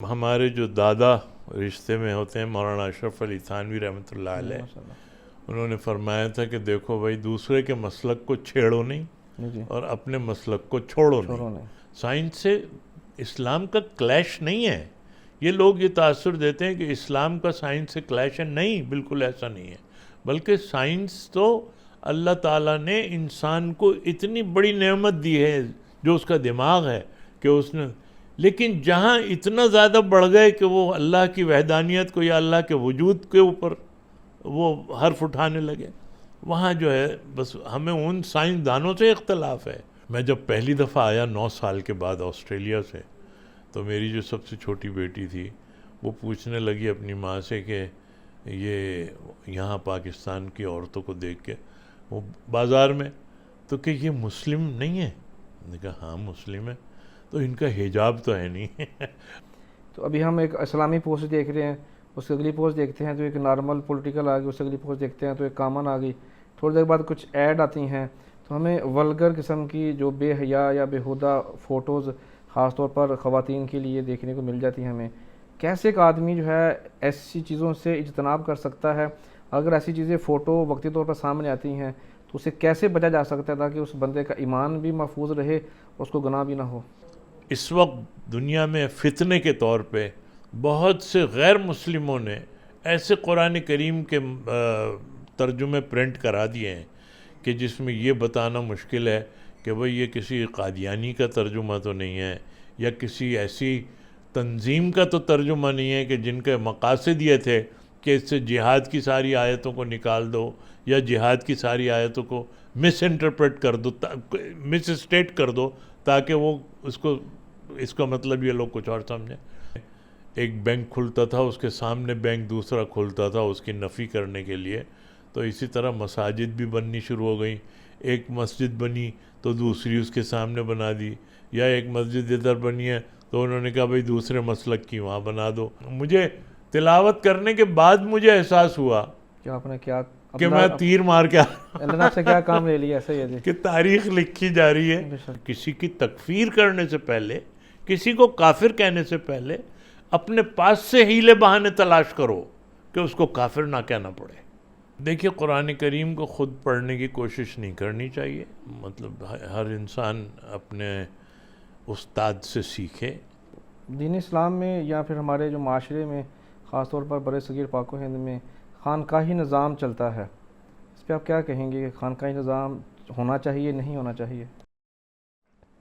ہمارے جو دادا رشتے میں ہوتے ہیں مولانا اشرف علی تھانوی رحمۃ اللہ علیہ، انہوں نے فرمایا تھا کہ دیکھو بھائی، دوسرے کے مسلک کو چھیڑو نہیں اور اپنے مسلک کو چھوڑو نہیں۔ سائنس سے اسلام کا کلیش نہیں ہے۔ یہ لوگ یہ تاثر دیتے ہیں کہ اسلام کا سائنس سے کلیش ہے، نہیں، بالکل ایسا نہیں ہے، بلکہ سائنس تو اللہ تعالیٰ نے انسان کو اتنی بڑی نعمت دی ہے جو اس کا دماغ ہے کہ اس نے، لیکن جہاں اتنا زیادہ بڑھ گئے کہ وہ اللہ کی وحدانیت کو یا اللہ کے وجود کے اوپر وہ حرف اٹھانے لگے، وہاں جو ہے بس ہمیں ان سائنسدانوں سے اختلاف ہے۔ میں جب پہلی دفعہ آیا 9 سال کے بعد آسٹریلیا سے، تو میری جو سب سے چھوٹی بیٹی تھی وہ پوچھنے لگی اپنی ماں سے کہ یہ یہاں پاکستان کی عورتوں کو دیکھ کے، وہ بازار میں، تو کہ یہ مسلم نہیں ہے؟ میں نے کہا ہاں مسلم ہے، تو ان کا حجاب تو ہے نہیں۔ تو ابھی ہم ایک اسلامی پوسٹ دیکھ رہے ہیں، اس کی اگلی پوسٹ دیکھتے ہیں تو ایک نارمل پولیٹیکل آ گئی، اس کی اگلی پوسٹ دیکھتے ہیں تو ایک کامن آ گئی، تھوڑی دیر بعد کچھ ایڈ آتی ہیں، تو ہمیں ولگر قسم کی جو بے حیا یا بیہودہ فوٹوز خاص طور پر خواتین کے لیے دیکھنے کو مل جاتی ہیں۔ ہمیں کیسے ایک آدمی جو ہے ایسی چیزوں سے اجتناب کر سکتا ہے؟ اگر ایسی چیزیں فوٹو وقتی طور پر سامنے آتی ہیں تو اسے کیسے بچا جا سکتا ہے تاکہ اس بندے کا ایمان بھی محفوظ رہے اور اس کو گناہ بھی نہ ہو؟ اس وقت دنیا میں فتنے کے طور پہ بہت سے غیر مسلموں نے ایسے قرآن کریم کے ترجمے پرنٹ کرا دیے ہیں کہ جس میں یہ بتانا مشکل ہے کہ بھئی یہ کسی قادیانی کا ترجمہ تو نہیں ہے، یا کسی ایسی تنظیم کا تو ترجمہ نہیں ہے کہ جن کے مقاصد یہ تھے کہ اس سے جہاد کی ساری آیتوں کو نکال دو یا جہاد کی ساری آیتوں کو مس انٹرپریٹ کر دو، مس اسٹیٹ کر دو، تاکہ وہ اس کا مطلب یہ لوگ کچھ اور سمجھیں۔ ایک بینک کھلتا تھا، اس کے سامنے بینک دوسرا کھلتا تھا اس کی نفی کرنے کے لیے، تو اسی طرح مساجد بھی بننی شروع ہو گئیں۔ ایک مسجد بنی تو دوسری اس کے سامنے بنا دی، یا ایک مسجد ادھر بنی ہے تو انہوں نے کہا بھئی دوسرے مسلک کی وہاں بنا دو۔ مجھے تلاوت کرنے کے بعد مجھے احساس ہوا کہ آپ نے کیا کہ میں تیر مار کے اللہ نے آپ سے کیا کام لے لیا، ایسا ہی ہے کہ تاریخ لکھی جا رہی ہے۔ کسی کی تکفیر کرنے سے پہلے، کسی کو کافر کہنے سے پہلے اپنے پاس سے ہیلے بہانے تلاش کرو کہ اس کو کافر نہ کہنا پڑے۔ دیکھیے، قرآن کریم کو خود پڑھنے کی کوشش نہیں کرنی چاہیے، مطلب ہر انسان اپنے استاد سے سیکھے۔ دین اسلام میں یا پھر ہمارے جو معاشرے میں خاص طور پر برِ صغیر پاک و ہند میں خانقاہی نظام چلتا ہے، اس پہ آپ کیا کہیں گے کہ خانقاہی نظام ہونا چاہیے نہیں ہونا چاہیے؟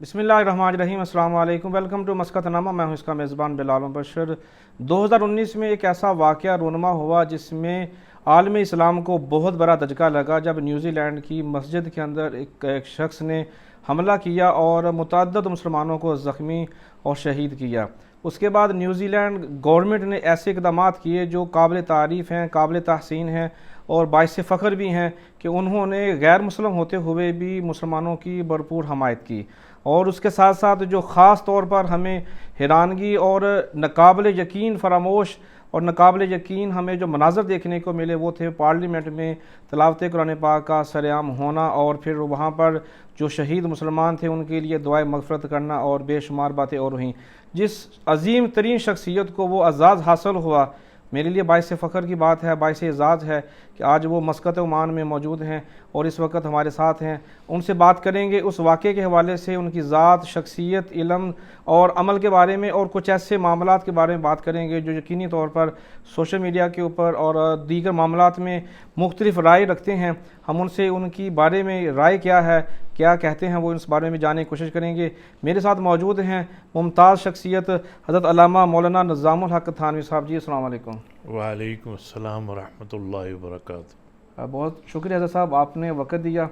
بسم اللہ الرحمن الرحیم، السلام علیکم، ویلکم ٹو مسقط نامہ، میں ہوں اس کا میزبان بلال مبشر۔ 2019 میں ایک ایسا واقعہ رونما ہوا جس میں عالم اسلام کو بہت بڑا دھچکا لگا جب نیوزی لینڈ کی مسجد کے اندر ایک شخص نے حملہ کیا اور متعدد مسلمانوں کو زخمی اور شہید کیا۔ اس کے بعد نیوزی لینڈ گورنمنٹ نے ایسے اقدامات کیے جو قابل تعریف ہیں، قابل تحسین ہیں اور باعث فخر بھی ہیں کہ انہوں نے غیر مسلم ہوتے ہوئے بھی مسلمانوں کی بھرپور حمایت کی۔ اور اس کے ساتھ ساتھ جو خاص طور پر ہمیں حیرانگی اور ناقابل یقین فراموش اور ناقابل یقین ہمیں جو مناظر دیکھنے کو ملے وہ تھے پارلیمنٹ میں تلاوت قرآن پاک کا سرعام ہونا، اور پھر وہاں پر جو شہید مسلمان تھے ان کے لیے دعائے مغفرت کرنا، اور بے شمار باتیں اور ہوئیں۔ جس عظیم ترین شخصیت کو وہ اعزاز حاصل ہوا، میرے لیے باعث فخر کی بات ہے، باعث اعزاز ہے کہ آج وہ مسقط عمان میں موجود ہیں اور اس وقت ہمارے ساتھ ہیں۔ ان سے بات کریں گے اس واقعے کے حوالے سے، ان کی ذات، شخصیت، علم اور عمل کے بارے میں، اور کچھ ایسے معاملات کے بارے میں بات کریں گے جو یقینی طور پر سوشل میڈیا کے اوپر اور دیگر معاملات میں مختلف رائے رکھتے ہیں۔ ہم ان سے ان کی بارے میں رائے کیا ہے، کیا کہتے ہیں، وہ اس بارے میں جاننے کی کوشش کریں گے۔ میرے ساتھ موجود ہیں ممتاز شخصیت حضرت علامہ مولانا نظام الحق تھانوی صاحب۔ جی السلام علیکم۔ وعلیکم السلام ورحمۃ اللہ وبرکاتہ۔ بہت شکریہ حضرت صاحب، آپ نے وقت دیا،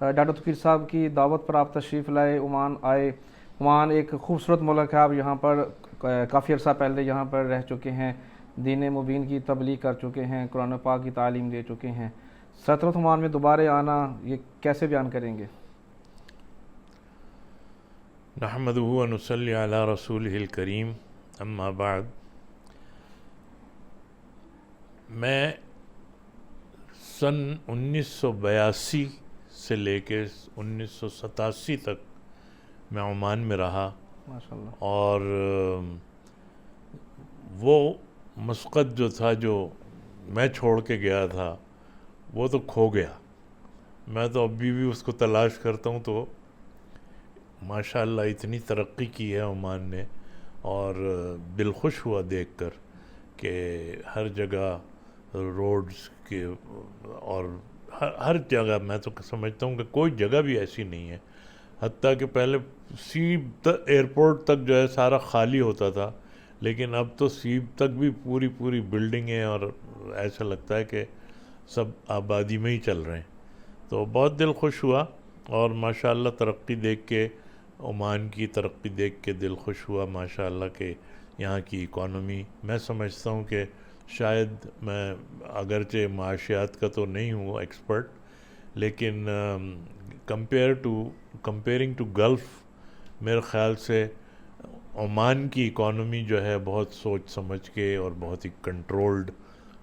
ڈاکٹر توقیر صاحب کی دعوت پر آپ تشریف لائے، عمان آئے۔ عمان ایک خوبصورت ملک ہے، آپ یہاں پر کافی عرصہ پہلے یہاں پر رہ چکے ہیں، دین مبین کی تبلیغ کر چکے ہیں، قرآن پاک کی تعلیم دے چکے ہیں۔ سلطنت عمان میں دوبارہ آنا یہ کیسے بیان کریں گے؟ نحمدہ و نصلی علی رسولہ الکریم، اما بعد۔ میں سن 1982 سے لے کے 1987 تک میں عمان میں رہا، ماشاءاللہ۔ اور وہ مسقط جو تھا جو میں چھوڑ کے گیا تھا وہ تو کھو گیا. میں تو ابھی بھی اس کو تلاش کرتا ہوں. تو ماشاءاللہ اتنی ترقی کی ہے عمان نے, اور دل خوش ہوا دیکھ کر کہ ہر جگہ روڈز کے, اور ہر جگہ میں تو سمجھتا ہوں کہ کوئی جگہ بھی ایسی نہیں ہے. حتیٰ کہ پہلے سیب ایئرپورٹ تک جو ہے سارا خالی ہوتا تھا, لیکن اب تو سیب تک بھی پوری بلڈنگیں, اور ایسا لگتا ہے کہ سب آبادی میں ہی چل رہے ہیں. تو بہت دل خوش ہوا, اور ماشاءاللہ ترقی دیکھ کے, عمان کی ترقی دیکھ کے دل خوش ہوا ماشاءاللہ کہ یہاں کی اکانومی, میں سمجھتا ہوں کہ شاید, میں اگرچہ معاشیات کا تو نہیں ہوں ایکسپرٹ, لیکن کمپیئرنگ ٹو گلف, میرے خیال سے عمان کی اکانومی جو ہے بہت سوچ سمجھ کے اور بہت ہی کنٹرولڈ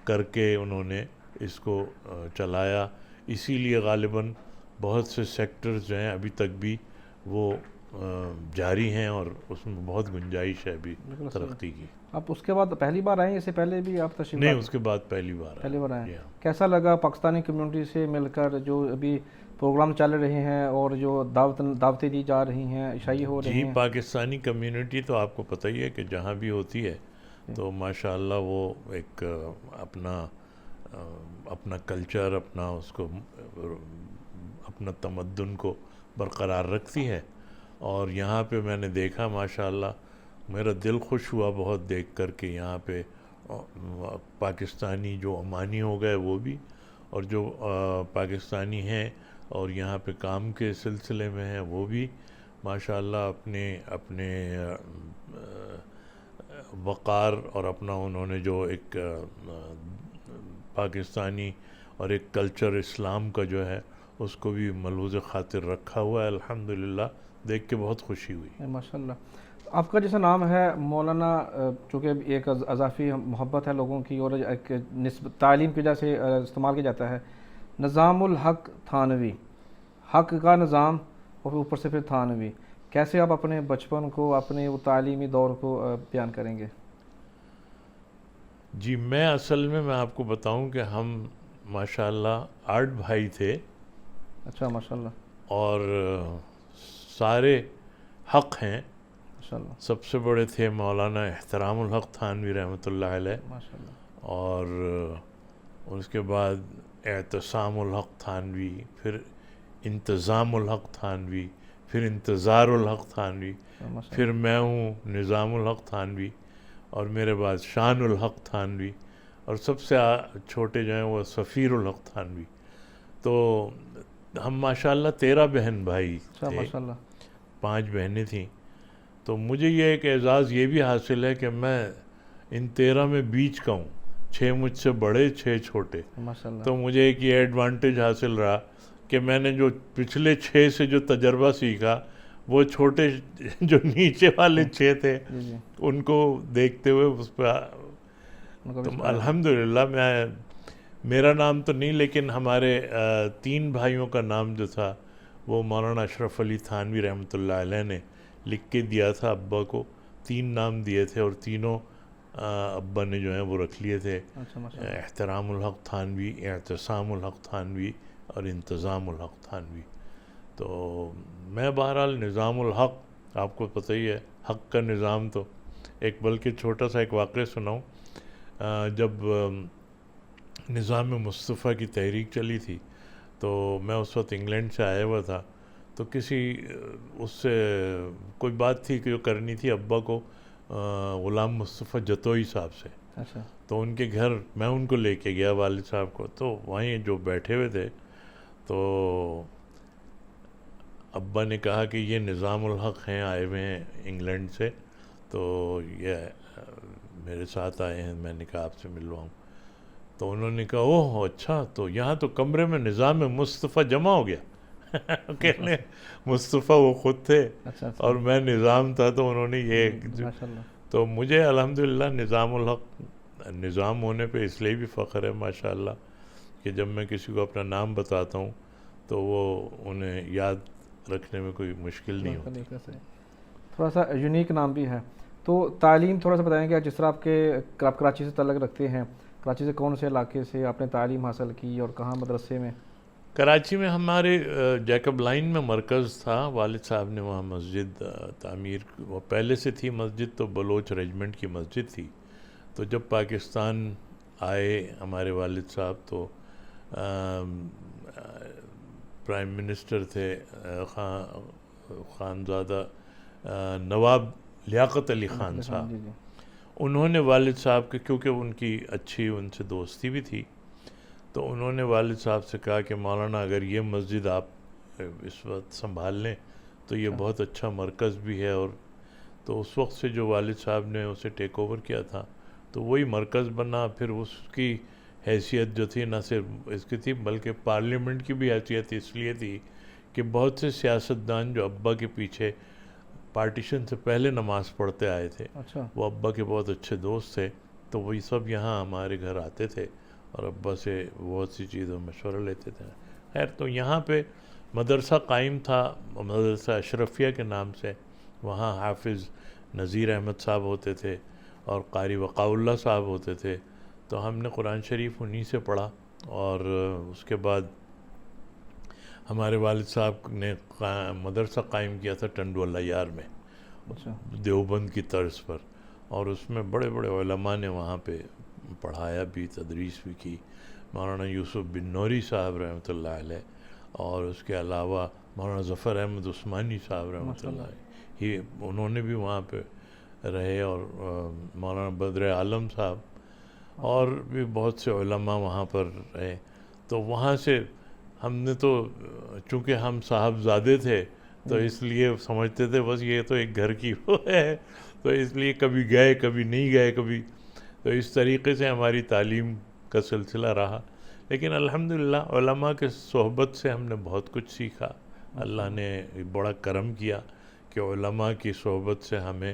کر کے انہوں نے اس کو چلایا. اسی لیے غالباً بہت سے سیکٹرز جو ہیں ابھی تک بھی وہ جاری ہیں, اور اس میں بہت گنجائش ہے ابھی ترقی کی. آپ اس کے بعد پہلی بار آئے ہیں, اس سے پہلے بھی آپ تشریف؟ نہیں, اس کے بعد پہلی بار آئے. کیسا لگا پاکستانی کمیونٹی سے مل کر, جو ابھی پروگرام چل رہے ہیں اور جو دعوتیں دی جا رہی ہیں, عشائی ہو رہی ہیں؟ جی, پاکستانی کمیونٹی تو آپ کو پتہ ہی ہے کہ جہاں بھی ہوتی ہے تو ماشاءاللہ وہ ایک اپنا کلچر, اپنا تمدن کو برقرار رکھتی ہے. اور یہاں پہ میں نے دیکھا ماشاءاللہ, میرا دل خوش ہوا بہت دیکھ کر کہ یہاں پہ پاکستانی جو عمانی ہو گئے وہ بھی, اور جو پاکستانی ہیں اور یہاں پہ کام کے سلسلے میں ہیں وہ بھی ماشاءاللہ اپنے وقار اور اپنا انہوں نے جو ایک پاکستانی اور ایک کلچر اسلام کا جو ہے اس کو بھی ملحوظ خاطر رکھا ہوا ہے. الحمدللہ دیکھ کے بہت خوشی ہوئی. ماشاءاللہ. آپ کا جیسا نام ہے مولانا, چونکہ ایک اضافی محبت ہے لوگوں کی, اور ایک تعلیم کی وجہ سے استعمال کیا جاتا ہے, نظام الحق تھانوی, حق کا نظام اور اوپر سے پھر تھانوی. کیسے آپ اپنے بچپن کو, اپنے وہ تعلیمی دور کو بیان کریں گے؟ جی, میں اصل میں آپ کو بتاؤں کہ ہم ماشاءاللہ 8 بھائی تھے. اچھا, ماشاءاللہ. اور سارے حق ہیں. ماشاءاللہ. سب سے بڑے تھے مولانا احترام الحق تھانوی رحمۃ اللہ علیہ, ماشاءاللہ. اور اس کے بعد اعتصام الحق تھانوی, پھر انتظام الحق تھانوی, پھر انتظار الحق تھانوی, پھر میں ہوں نظام الحق تھانوی, اور میرے بعد شان الحق تھانوی, اور سب سے چھوٹے جو ہیں وہ سفیر الحق تھانوی. تو ہم ماشاءاللہ 13 بہن بھائی تھے, ماشاءاللہ. 5 بہنیں تھیں. تو مجھے یہ ایک اعزاز یہ بھی حاصل ہے کہ میں ان 13 میں بیچ کا ہوں, 6 مجھ سے بڑے, 6 چھوٹے. ماشاءاللہ. تو مجھے ایک یہ ایڈوانٹیج حاصل رہا کہ میں نے جو پچھلے 6 سے جو تجربہ سیکھا, وہ چھوٹے جو نیچے والے 6 تھے ان کو دیکھتے ہوئے اس پہ الحمدللہ, میرا نام تو نہیں لیکن ہمارے 3 بھائیوں کا نام جو تھا وہ مولانا اشرف علی تھانوی رحمۃ اللہ علیہ نے لکھ کے دیا تھا ابا کو. 3 نام دیے تھے, اور تینوں ابا نے جو ہیں وہ رکھ لیے تھے, احترام الحق تھانوی, اعتصام الحق تھانوی, اور انتظام الحق تھانوی. تو میں بہرحال نظام الحق, آپ کو پتہ ہی ہے حق کا نظام. تو ایک بلکہ چھوٹا سا ایک واقعہ سناؤں. جب نظام مصطفیٰ کی تحریک چلی تھی تو میں اس وقت انگلینڈ سے آیا ہوا تھا. تو کسی اس سے کوئی بات تھی کہ جو کرنی تھی ابا کو غلام مصطفیٰ جتوئی صاحب سے. اچھا. تو ان کے گھر میں ان کو لے کے گیا, والد صاحب کو. تو وہیں جو بیٹھے ہوئے تھے تو ابا نے کہا کہ یہ نظام الحق ہیں, آئے ہوئے ہیں انگلینڈ سے, تو یہ میرے ساتھ آئے ہیں, میں نے کہا آپ سے ملواؤں. تو انہوں نے کہا اوہ اچھا, تو یہاں تو کمرے میں نظام مصطفیٰ جمع ہو گیا. کہنے مصطفیٰ وہ خود تھے اور میں نظام تھا. تو انہوں نے یہ, تو مجھے الحمدللہ نظام الحق نظام ہونے پہ اس لیے بھی فخر ہے ماشاءاللہ کہ جب میں کسی کو اپنا نام بتاتا ہوں تو وہ انہیں یاد رکھنے میں کوئی مشکل نہیں ہوتی. تھوڑا سا یونیک نام بھی ہے. تو تعلیم تھوڑا سا بتائیں گے، جس طرح آپ کراچی سے تعلق رکھتے ہیں، کراچی سے کون سے علاقے سے آپ نے تعلیم حاصل کی اور کہاں مدرسے میں؟ کراچی میں ہمارے جیکب لائن میں مرکز تھا، والد صاحب نے وہاں مسجد تعمیر، وہ پہلے سے تھی مسجد، تو بلوچ ریجمنٹ کی مسجد تھی. تو جب پاکستان آئے ہمارے والد صاحب تو پرائم منسٹر تھے خانزادہ نواب لیاقت علی خان صاحب. انہوں نے والد صاحب کے، کیونکہ ان کی اچھی ان سے دوستی بھی تھی، تو انہوں نے والد صاحب سے کہا کہ مولانا اگر یہ مسجد آپ اس وقت سنبھال لیں تو یہ بہت اچھا مرکز بھی ہے. اور تو اس وقت سے جو والد صاحب نے اسے ٹیک اوور کیا تھا تو وہی مرکز بنا. پھر اس کی حیثیت جو تھی نہ صرف اس کی تھی بلکہ پارلیمنٹ کی بھی حیثیت اس لیے تھی کہ بہت سے سیاستدان جو ابا کے پیچھے پارٹیشن سے پہلے نماز پڑھتے آئے تھے، وہ ابا کے بہت اچھے دوست تھے، تو وہی سب یہاں ہمارے گھر آتے تھے اور ابا سے بہت سی چیزوں مشورہ لیتے تھے. خیر تو یہاں پہ مدرسہ قائم تھا، مدرسہ اشرفیہ کے نام سے. وہاں حافظ نذیر احمد صاحب ہوتے تھے اور قاری وقاء اللہ صاحب ہوتے تھے. تو ہم نے قرآن شریف انہی سے پڑھا. اور اس کے بعد ہمارے والد صاحب نے مدرسہ قائم کیا تھا ٹنڈو اللہ یار میں، دیوبند کی طرز پر، اور اس میں بڑے بڑے علماء نے وہاں پہ پڑھایا بھی، تدریس بھی کی. مولانا یوسف بن نوری صاحب رحمۃ اللہ علیہ، اور اس کے علاوہ مولانا ظفر احمد عثمانی صاحب رحمۃ اللہ علیہ، انہوں نے بھی وہاں پہ رہے، اور مولانا بدر عالم صاحب، اور بھی بہت سے علماء وہاں پر رہے. تو وہاں سے ہم نے تو چونکہ ہم صاحبزادے تھے تو اس لیے سمجھتے تھے بس یہ تو ایک گھر کی وہ ہے، تو اس لیے کبھی گئے کبھی نہیں گئے کبھی. تو اس طریقے سے ہماری تعلیم کا سلسلہ رہا. لیکن الحمدللہ علماء کے صحبت سے ہم نے بہت کچھ سیکھا. اللہ نے بڑا کرم کیا کہ علماء کی صحبت سے ہمیں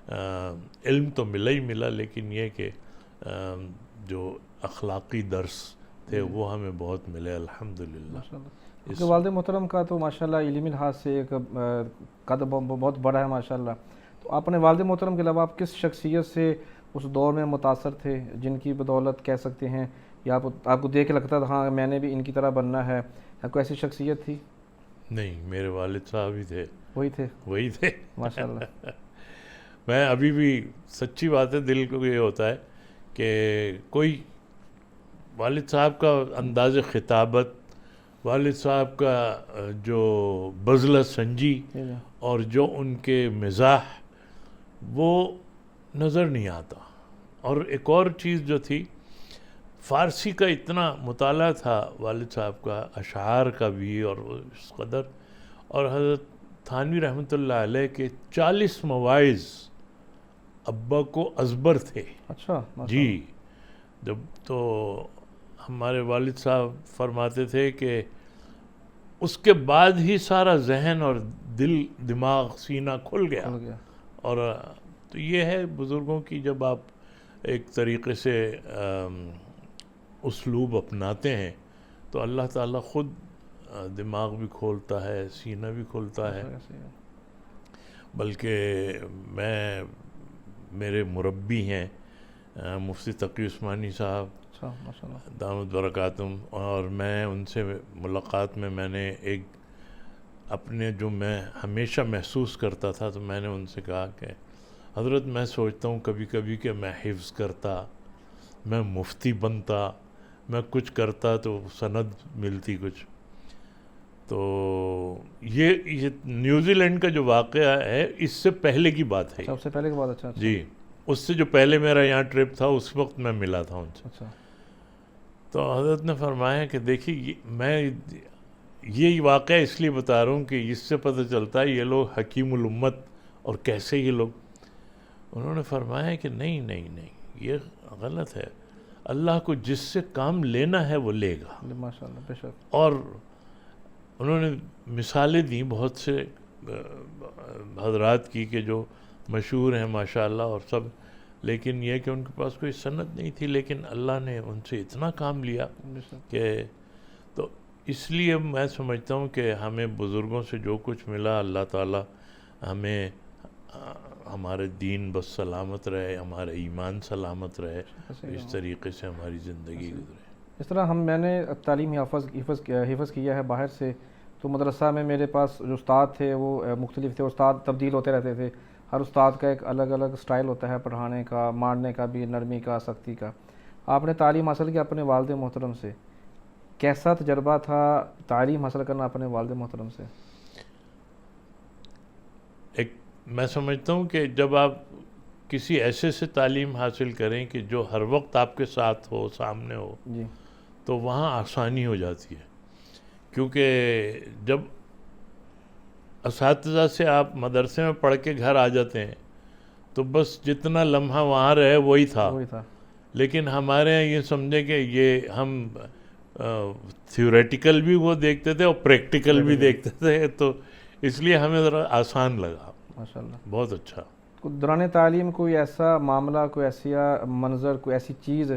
علم تو ملا ہی ملا، لیکن یہ کہ جو اخلاقی درس تھے وہ ہمیں بہت ملے الحمدللہ. آپ کے والد محترم کا تو ماشاءاللہ علمی لحاظ سے ایک قدم بہت بڑا ہے ماشاءاللہ. تو اپنے والد محترم کے علاوہ آپ کس شخصیت سے اس دور میں متاثر تھے جن کی بدولت کہہ سکتے ہیں یا آپ کو دیکھ کے لگتا تھا ہاں میں نے بھی ان کی طرح بننا ہے، یا کوئی ایسی شخصیت تھی؟ نہیں، میرے والد صاحب ہی تھے. وہی تھے ماشاءاللہ. میں ابھی بھی سچی بات ہے، دل کو یہ ہوتا ہے کہ کوئی والد صاحب کا انداز خطابت، والد صاحب کا جو بذلہ سنجی اور جو ان کے مزاح، وہ نظر نہیں آتا. اور ایک اور چیز جو تھی، فارسی کا اتنا مطالعہ تھا والد صاحب کا، اشعار کا بھی، اور اس قدر. اور حضرت تھانوی رحمۃ اللہ علیہ کے 40 مواعظ ابا کو ازبر تھے. اچھا جی. جب تو ہمارے والد صاحب فرماتے تھے کہ اس کے بعد ہی سارا ذہن اور دل دماغ سینہ کھل گیا. اور تو یہ ہے بزرگوں کی، جب آپ ایک طریقے سے اسلوب اپناتے ہیں تو اللہ تعالیٰ خود دماغ بھی کھولتا ہے، سینہ بھی کھولتا ہے. بلکہ میرے مربی ہیں مفتی تقی عثمانی صاحب دامت برکاتہم، اور میں ان سے ملاقات میں نے ایک اپنے جو میں ہمیشہ محسوس کرتا تھا، تو میں نے ان سے کہا کہ حضرت میں سوچتا ہوں کبھی کبھی کہ میں حفظ کرتا، میں مفتی بنتا، میں کچھ کرتا تو سند ملتی کچھ. تو یہ نیوزی لینڈ کا جو واقعہ ہے اس سے پہلے کی بات ہے. سب سے پہلے کی بات. اچھا. جی، اس سے جو پہلے میرا یہاں ٹرپ تھا اس وقت میں ملا تھا ان سے. اچھا. تو حضرت نے فرمایا کہ دیکھیے میں یہ واقعہ اس لیے بتا رہا ہوں کہ اس سے پتہ چلتا ہے یہ لوگ حکیم الامت اور کیسے یہ لوگ. انہوں نے فرمایا کہ نہیں یہ غلط ہے، اللہ کو جس سے کام لینا ہے وہ لے گا. ماشاءاللہ، بے شک. اور انہوں نے مثالیں دیں بہت سے حضرات کی کہ جو مشہور ہیں ماشاءاللہ اور سب، لیکن یہ کہ ان کے پاس کوئی سند نہیں تھی، لیکن اللہ نے ان سے اتنا کام لیا کہ. تو اس لیے میں سمجھتا ہوں کہ ہمیں بزرگوں سے جو کچھ ملا اللہ تعالیٰ ہمیں ہمارے دین بس سلامت رہے، ہمارا ایمان سلامت رہے، اس طریقے سے ہماری زندگی گزرے۔ اس طرح میں نے تعلیم حفظ کیا ہے باہر سے، تو مدرسہ میں میرے پاس جو استاد تھے وہ مختلف تھے، استاد تبدیل ہوتے رہتے تھے، ہر استاد کا ایک الگ الگ سٹائل ہوتا ہے پڑھانے کا، مارنے کا بھی، نرمی کا، سختی کا۔ آپ نے تعلیم حاصل کیا اپنے والد محترم سے، کیسا تجربہ تھا تعلیم حاصل کرنا اپنے والد محترم سے؟ میں سمجھتا ہوں کہ جب آپ کسی ایسے سے تعلیم حاصل کریں کہ جو ہر وقت آپ کے ساتھ ہو، سامنے ہو، جی، تو وہاں آسانی ہو جاتی ہے، کیونکہ جب اساتذہ سے آپ مدرسے میں پڑھ کے گھر آ جاتے ہیں تو بس جتنا لمحہ وہاں رہے وہی تھا، لیکن ہمارے یہاں یہ سمجھے کہ یہ ہم تھیوریٹیکل بھی وہ دیکھتے تھے اور پریکٹیکل بھی دیکھتے تھے، تو اس لیے ہمیں ذرا آسان لگا۔ ماشاءاللہ، بہت اچھا۔ دوران تعلیم کوئی ایسا معاملہ، کوئی ایسا منظر، کوئی ایسی چیز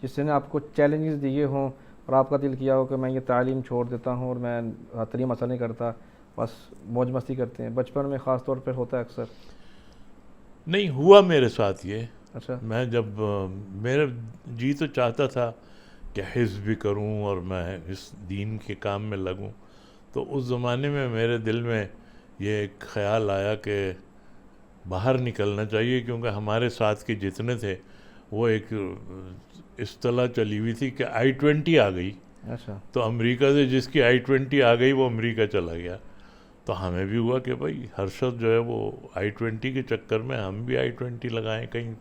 جس نے آپ کو چیلنجز دیے ہوں اور آپ کا دل کیا ہو کہ میں یہ تعلیم چھوڑ دیتا ہوں اور میں تعلیم حاصل نہیں کرتا، بس موج مستی کرتے ہیں؟ بچپن میں خاص طور پہ ہوتا ہے اکثر۔ نہیں ہوا میرے ساتھ یہ۔ اچھا۔ میں جب میرا جی تو چاہتا تھا کہ حفظ بھی کروں اور میں اس دین کے کام میں لگوں، تو اس زمانے میں میرے دل میں یہ ایک خیال آیا کہ باہر نکلنا چاہیے، کیونکہ ہمارے ساتھ کے جتنے تھے وہ ایک اصطلاح چلی ہوئی تھی کہ I-20 آ گئی۔ اچھا۔ تو امریکہ سے جس کی I-20 آ گئی وہ امریکہ چلا گیا، تو ہمیں بھی ہوا کہ بھائی ہر شخص جو ہے وہ I-20 کے چکر میں ہم بھی I-20 لگائیں کہیں،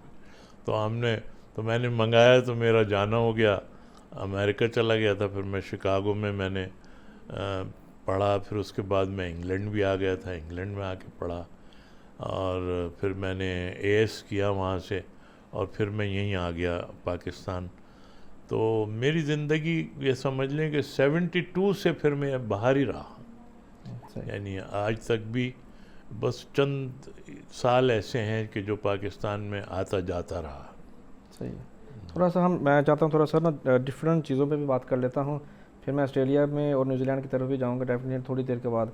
تو میں نے منگایا، تو میرا جانا ہو گیا، امریکہ چلا گیا تھا، پھر میں شکاگو میں نے پڑھا، پھر اس کے بعد میں انگلینڈ بھی آ گیا تھا، انگلینڈ میں آ کے پڑھا، اور پھر میں نے AS کیا وہاں سے، اور پھر میں یہیں آ گیا پاکستان۔ تو میری زندگی یہ سمجھ لیں کہ 72 سے پھر میں باہر ہی رہا، یعنی آج تک بھی بس چند سال ایسے ہیں کہ جو پاکستان میں آتا جاتا رہا۔ صحیح ہے۔ تھوڑا سا میں چاہتا ہوں تھوڑا سا نا ڈفرینٹ چیزوں پہ بھی بات کر لیتا ہوں، پھر میں آسٹریلیا میں اور نیوزی لینڈ کی طرف بھی جاؤں گا ڈیفینیٹ تھوڑی دیر کے بعد۔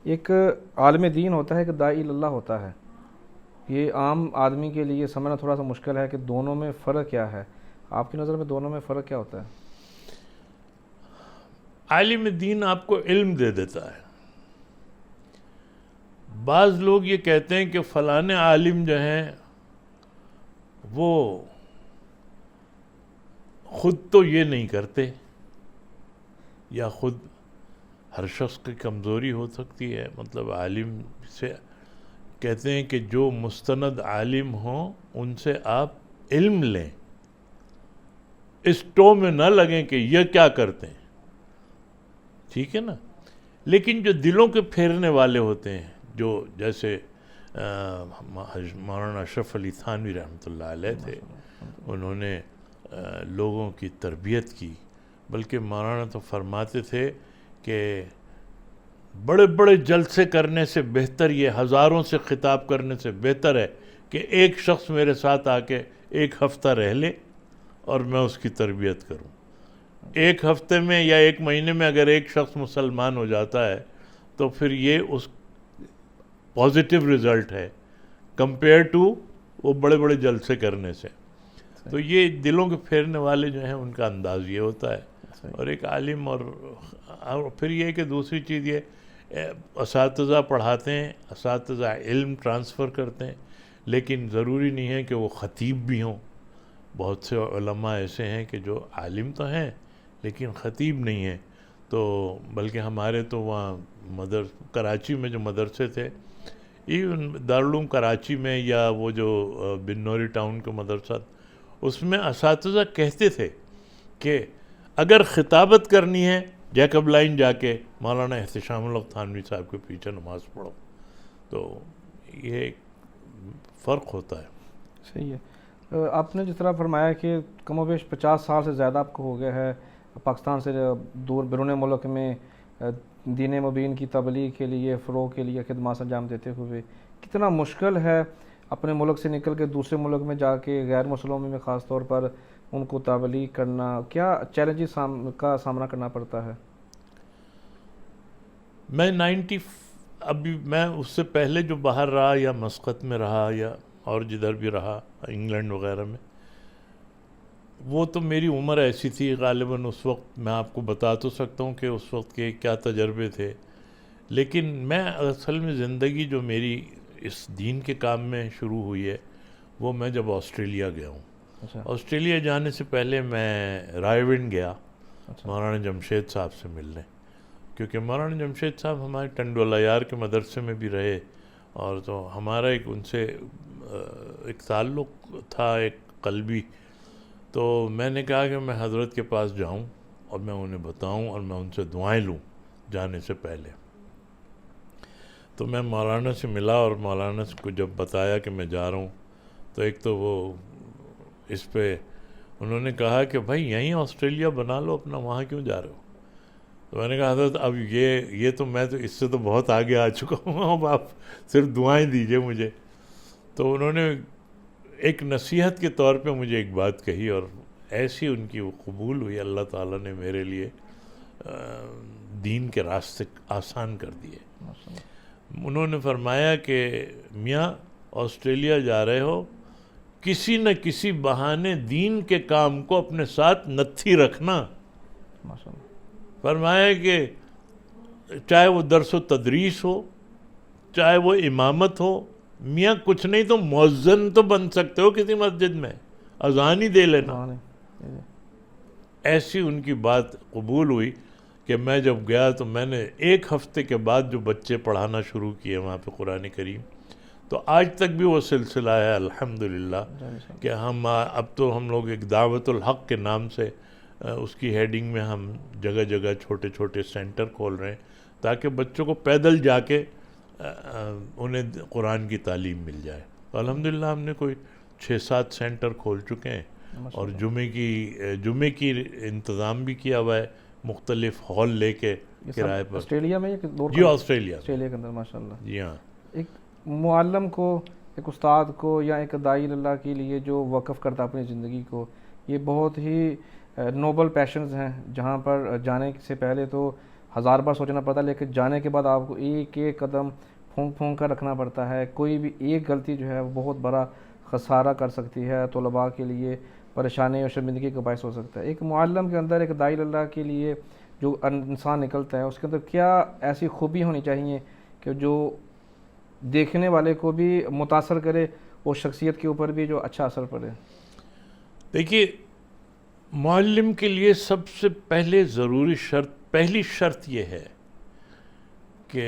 ایک عالم دین ہوتا ہے، ایک داعی اللہ ہوتا ہے، یہ عام آدمی کے لیے سمجھنا تھوڑا سا مشکل ہے کہ دونوں میں فرق کیا ہے۔ آپ کی نظر میں دونوں میں فرق کیا ہوتا ہے؟ عالم دین آپ کو علم دے دیتا ہے۔ بعض لوگ یہ کہتے ہیں کہ فلاں عالم جو ہیں وہ خود تو یہ نہیں کرتے، یا خود ہر شخص کی کمزوری ہو سکتی ہے، مطلب عالم سے کہتے ہیں کہ جو مستند عالم ہوں ان سے آپ علم لیں، اس ٹو میں نہ لگیں کہ یہ کیا کرتے ہیں، ٹھیک ہے نا۔ لیکن جو دلوں کے پھیرنے والے ہوتے ہیں، جو جیسے مولانا اشرف علی تھانوی رحمۃ اللہ علیہ تھے، انہوں نے لوگوں کی تربیت کی، بلکہ مولانا تو فرماتے تھے کہ بڑے بڑے جلسے کرنے سے بہتر یہ ہزاروں سے خطاب کرنے سے بہتر ہے کہ ایک شخص میرے ساتھ آ کے ایک ہفتہ رہ لے اور میں اس کی تربیت کروں۔ ایک ہفتے میں یا ایک مہینے میں اگر ایک شخص مسلمان ہو جاتا ہے تو پھر یہ اس پازیٹیو رزلٹ ہے کمپیئر ٹو وہ بڑے بڑے جلسے کرنے سے۔ تو یہ دلوں کے پھیرنے والے جو ہیں ان کا انداز یہ ہوتا ہے، اور ایک عالم اور پھر یہ کہ دوسری چیز یہ اساتذہ پڑھاتے ہیں، اساتذہ علم ٹرانسفر کرتے ہیں، لیکن ضروری نہیں ہے کہ وہ خطیب بھی ہوں۔ بہت سے علماء ایسے ہیں کہ جو عالم تو ہیں لیکن خطیب نہیں ہیں، تو بلکہ ہمارے تو وہاں کراچی میں جو مدرسے تھے، ایون دارالعلوم کراچی میں یا وہ جو بنوری ٹاؤن کا مدرسہ، اس میں اساتذہ کہتے تھے کہ اگر خطابت کرنی ہے جیکب لائن جا کے مولانا احتشام الحق تھانوی صاحب کے پیچھے نماز پڑھو۔ تو یہ ایک فرق ہوتا ہے۔ صحیح ہے۔ آپ نے جس طرح فرمایا کہ کم و بیش 50 سال سے زیادہ آپ کو ہو گیا ہے پاکستان سے دور بیرون ملک میں دین مبین کی تبلیغ کے لیے، فروغ کے لیے خدمات انجام دیتے ہوئے، کتنا مشکل ہے اپنے ملک سے نکل کے دوسرے ملک میں جا کے غیر مسلموں میں خاص طور پر ان کو تبلیغ کرنا، کیا چیلنجز کا سامنا کرنا پڑتا ہے؟ میں ابھی میں اس سے پہلے جو باہر رہا یا مسقط میں رہا یا اور جدھر بھی رہا انگلینڈ وغیرہ میں، وہ تو میری عمر ایسی تھی غالباً اس وقت، میں آپ کو بتا تو سکتا ہوں کہ اس وقت کے کیا تجربے تھے، لیکن میں اصل میں زندگی جو میری اس دین کے کام میں شروع ہوئی ہے وہ میں جب آسٹریلیا گیا ہوں۔ اچھا آسٹریلیا جانے سے پہلے میں رائے ونڈ گیا اچھا مولانا جمشید صاحب سے ملنے، کیونکہ مولانا جمشید صاحب ہمارے ٹنڈولا یار کے مدرسے میں بھی رہے، اور تو ہمارا ایک ان سے ایک تعلق تھا ایک قلبی، تو میں نے کہا کہ میں حضرت کے پاس جاؤں اور میں انہیں بتاؤں اور میں ان سے دعائیں لوں جانے سے پہلے۔ تو میں مولانا سے ملا اور مولانا کو جب بتایا کہ میں جا رہا ہوں، تو ایک تو وہ اس پہ انہوں نے کہا کہ بھائی یہیں آسٹریلیا بنا لو اپنا، وہاں کیوں جا رہے ہو؟ تو میں نے کہا حضرت اب یہ تو میں تو اس سے تو بہت آگے آ چکا ہوں، اب آپ صرف دعائیں دیجئے مجھے۔ تو انہوں نے ایک نصیحت کے طور پہ مجھے ایک بات کہی، اور ایسی ان کی وہ قبول ہوئی، اللہ تعالیٰ نے میرے لیے دین کے راستے آسان کر دیے۔ انہوں نے فرمایا کہ میاں آسٹریلیا جا رہے ہو، کسی نہ کسی بہانے دین کے کام کو اپنے ساتھ نتھی رکھنا۔ فرمایا کہ چاہے وہ درس و تدریس ہو، چاہے وہ امامت ہو، میاں کچھ نہیں تو مؤذن تو بن سکتے ہو کسی مسجد میں، اذان ہی دے لینا۔ ایسی ان کی بات قبول ہوئی کہ میں جب گیا تو میں نے ایک ہفتے کے بعد جو بچے پڑھانا شروع کیے وہاں پہ قرآن کریم، تو آج تک بھی وہ سلسلہ ہے الحمدللہ، کہ اب تو ہم لوگ ایک دعوت الحق کے نام سے اس کی ہیڈنگ میں ہم جگہ جگہ چھوٹے چھوٹے سینٹر کھول رہے ہیں تاکہ بچوں کو پیدل جا کے انہیں قرآن کی تعلیم مل جائے۔ تو الحمدللہ ہم نے کوئی 6-7 سینٹر کھول چکے ہیں، اور جمعے کی انتظام بھی کیا ہوا ہے، مختلف ہال لے کے کرائے پر۔ آسٹریلیا میں جی آسٹریلیا کے اندر ماشاءاللہ۔ جی ہاں، ایک معلم کو، ایک استاد کو، یا ایک داعی اللہ کے لیے جو وقف کرتا اپنی زندگی کو، یہ بہت ہی نوبل پیشنز ہیں، جہاں پر جانے سے پہلے تو 1000 بار سوچنا پڑتا ہے، لیکن جانے کے بعد آپ کو ایک ایک قدم پھونک پھونک کر رکھنا پڑتا ہے۔ کوئی بھی ایک غلطی جو ہے وہ بہت بڑا خسارہ کر سکتی ہے، طلباء کے لیے پریشانی اور شرمندگی کا باعث ہو سکتا ہے۔ ایک معلم کے اندر، ایک داعی اللہ کے لیے جو انسان نکلتا ہے، اس کے اندر کیا ایسی خوبی ہونی چاہیے کہ جو دیکھنے والے کو بھی متاثر کرے اور شخصیت کے اوپر بھی جو اچھا اثر پڑے؟ دیکھیے، معلم کے لیے سب سے پہلے پہلی شرط یہ ہے کہ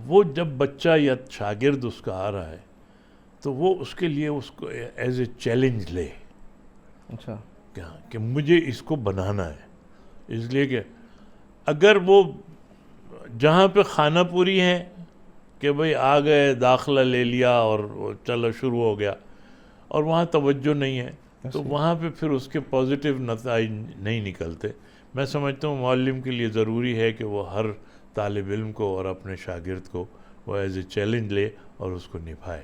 وہ جب بچہ یا شاگرد اس کا آ رہا ہے تو وہ اس کے لیے اس کو ایز اے چیلنج لے، اچھا، کہ مجھے اس کو بنانا ہے۔ اس لیے کہ اگر وہ جہاں پہ خانہ پوری ہے کہ بھئی آ گئے، داخلہ لے لیا اور چلو شروع ہو گیا، اور وہاں توجہ نہیں ہے، تو وہاں پہ پھر اس کے پازیٹیو نتائج نہیں نکلتے۔ میں سمجھتا ہوں معلم کے لیے ضروری ہے کہ وہ ہر طالب علم کو اور اپنے شاگرد کو وہ ایز اے چیلنج لے اور اس کو نبھائے۔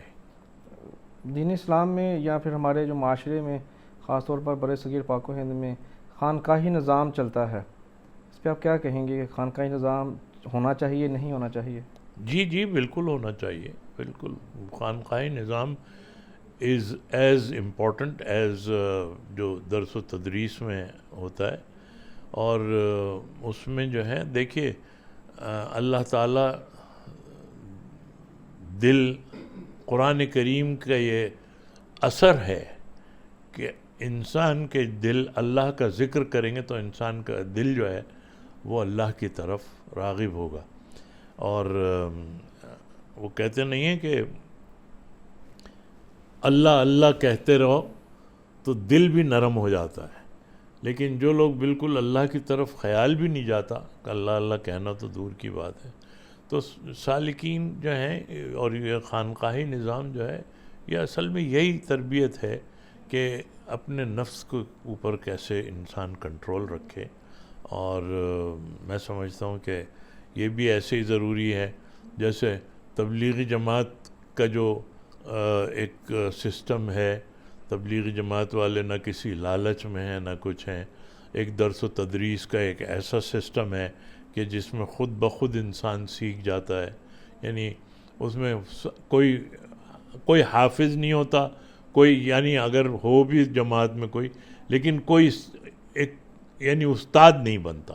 دین اسلام میں یا پھر ہمارے جو معاشرے میں، خاص طور پر برِ صغیر پاک و ہند میں خانقاہی نظام چلتا ہے، اس پہ آپ کیا کہیں گے کہ خانقاہی نظام ہونا چاہیے، نہیں ہونا چاہیے؟ جی بالکل ہونا چاہیے، بالکل۔ خانقاہی نظام از ایز امپورٹنٹ ایز جو درس و تدریس میں ہوتا ہے، اور اس میں جو ہے دیکھیے اللہ تعالیٰ قرآن کریم کا یہ اثر ہے کہ انسان کے دل اللہ کا ذکر کریں گے تو انسان کا دل جو ہے وہ اللہ کی طرف راغب ہوگا، اور وہ کہتے نہیں ہیں کہ اللہ اللہ کہتے رہو تو دل بھی نرم ہو جاتا ہے، لیکن جو لوگ بالکل اللہ کی طرف خیال بھی نہیں جاتا کہ اللہ اللہ کہنا تو دور کی بات ہے، تو سالکین جو ہیں اور یہ خانقاہی نظام جو ہے یہ اصل میں یہی تربیت ہے کہ اپنے نفس کو اوپر کیسے انسان کنٹرول رکھے، اور میں سمجھتا ہوں کہ یہ بھی ایسے ہی ضروری ہے جیسے تبلیغی جماعت کا جو ایک سسٹم ہے، تبلیغی جماعت والے نہ کسی لالچ میں ہیں نہ کچھ ہیں، ایک درس و تدریس کا ایک ایسا سسٹم ہے کہ جس میں خود بخود انسان سیکھ جاتا ہے، یعنی اس میں کوئی حافظ نہیں ہوتا، کوئی یعنی اگر ہو بھی جماعت میں کوئی، لیکن کوئی ایک یعنی استاد نہیں بنتا.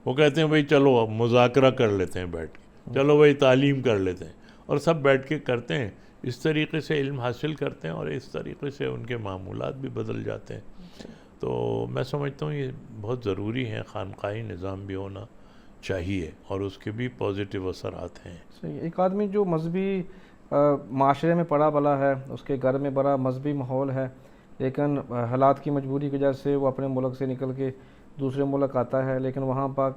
وہ کہتے ہیں بھائی چلو اب مذاکرہ کر لیتے ہیں بیٹھ کے، چلو بھائی تعلیم کر لیتے ہیں، اور سب بیٹھ کے کرتے ہیں. اس طریقے سے علم حاصل کرتے ہیں اور اس طریقے سے ان کے معمولات بھی بدل جاتے ہیں. تو میں سمجھتا ہوں یہ بہت ضروری ہے، خانقاہی نظام بھی ہونا چاہیے اور اس کے بھی پازیٹیو اثرات ہیں. صحیح. ایک آدمی جو مذہبی معاشرے میں پڑا بلا ہے، اس کے گھر میں بڑا مذہبی ماحول ہے، لیکن حالات کی مجبوری کی وجہ سے وہ اپنے ملک سے نکل کے دوسرے ملک آتا ہے، لیکن وہاں پر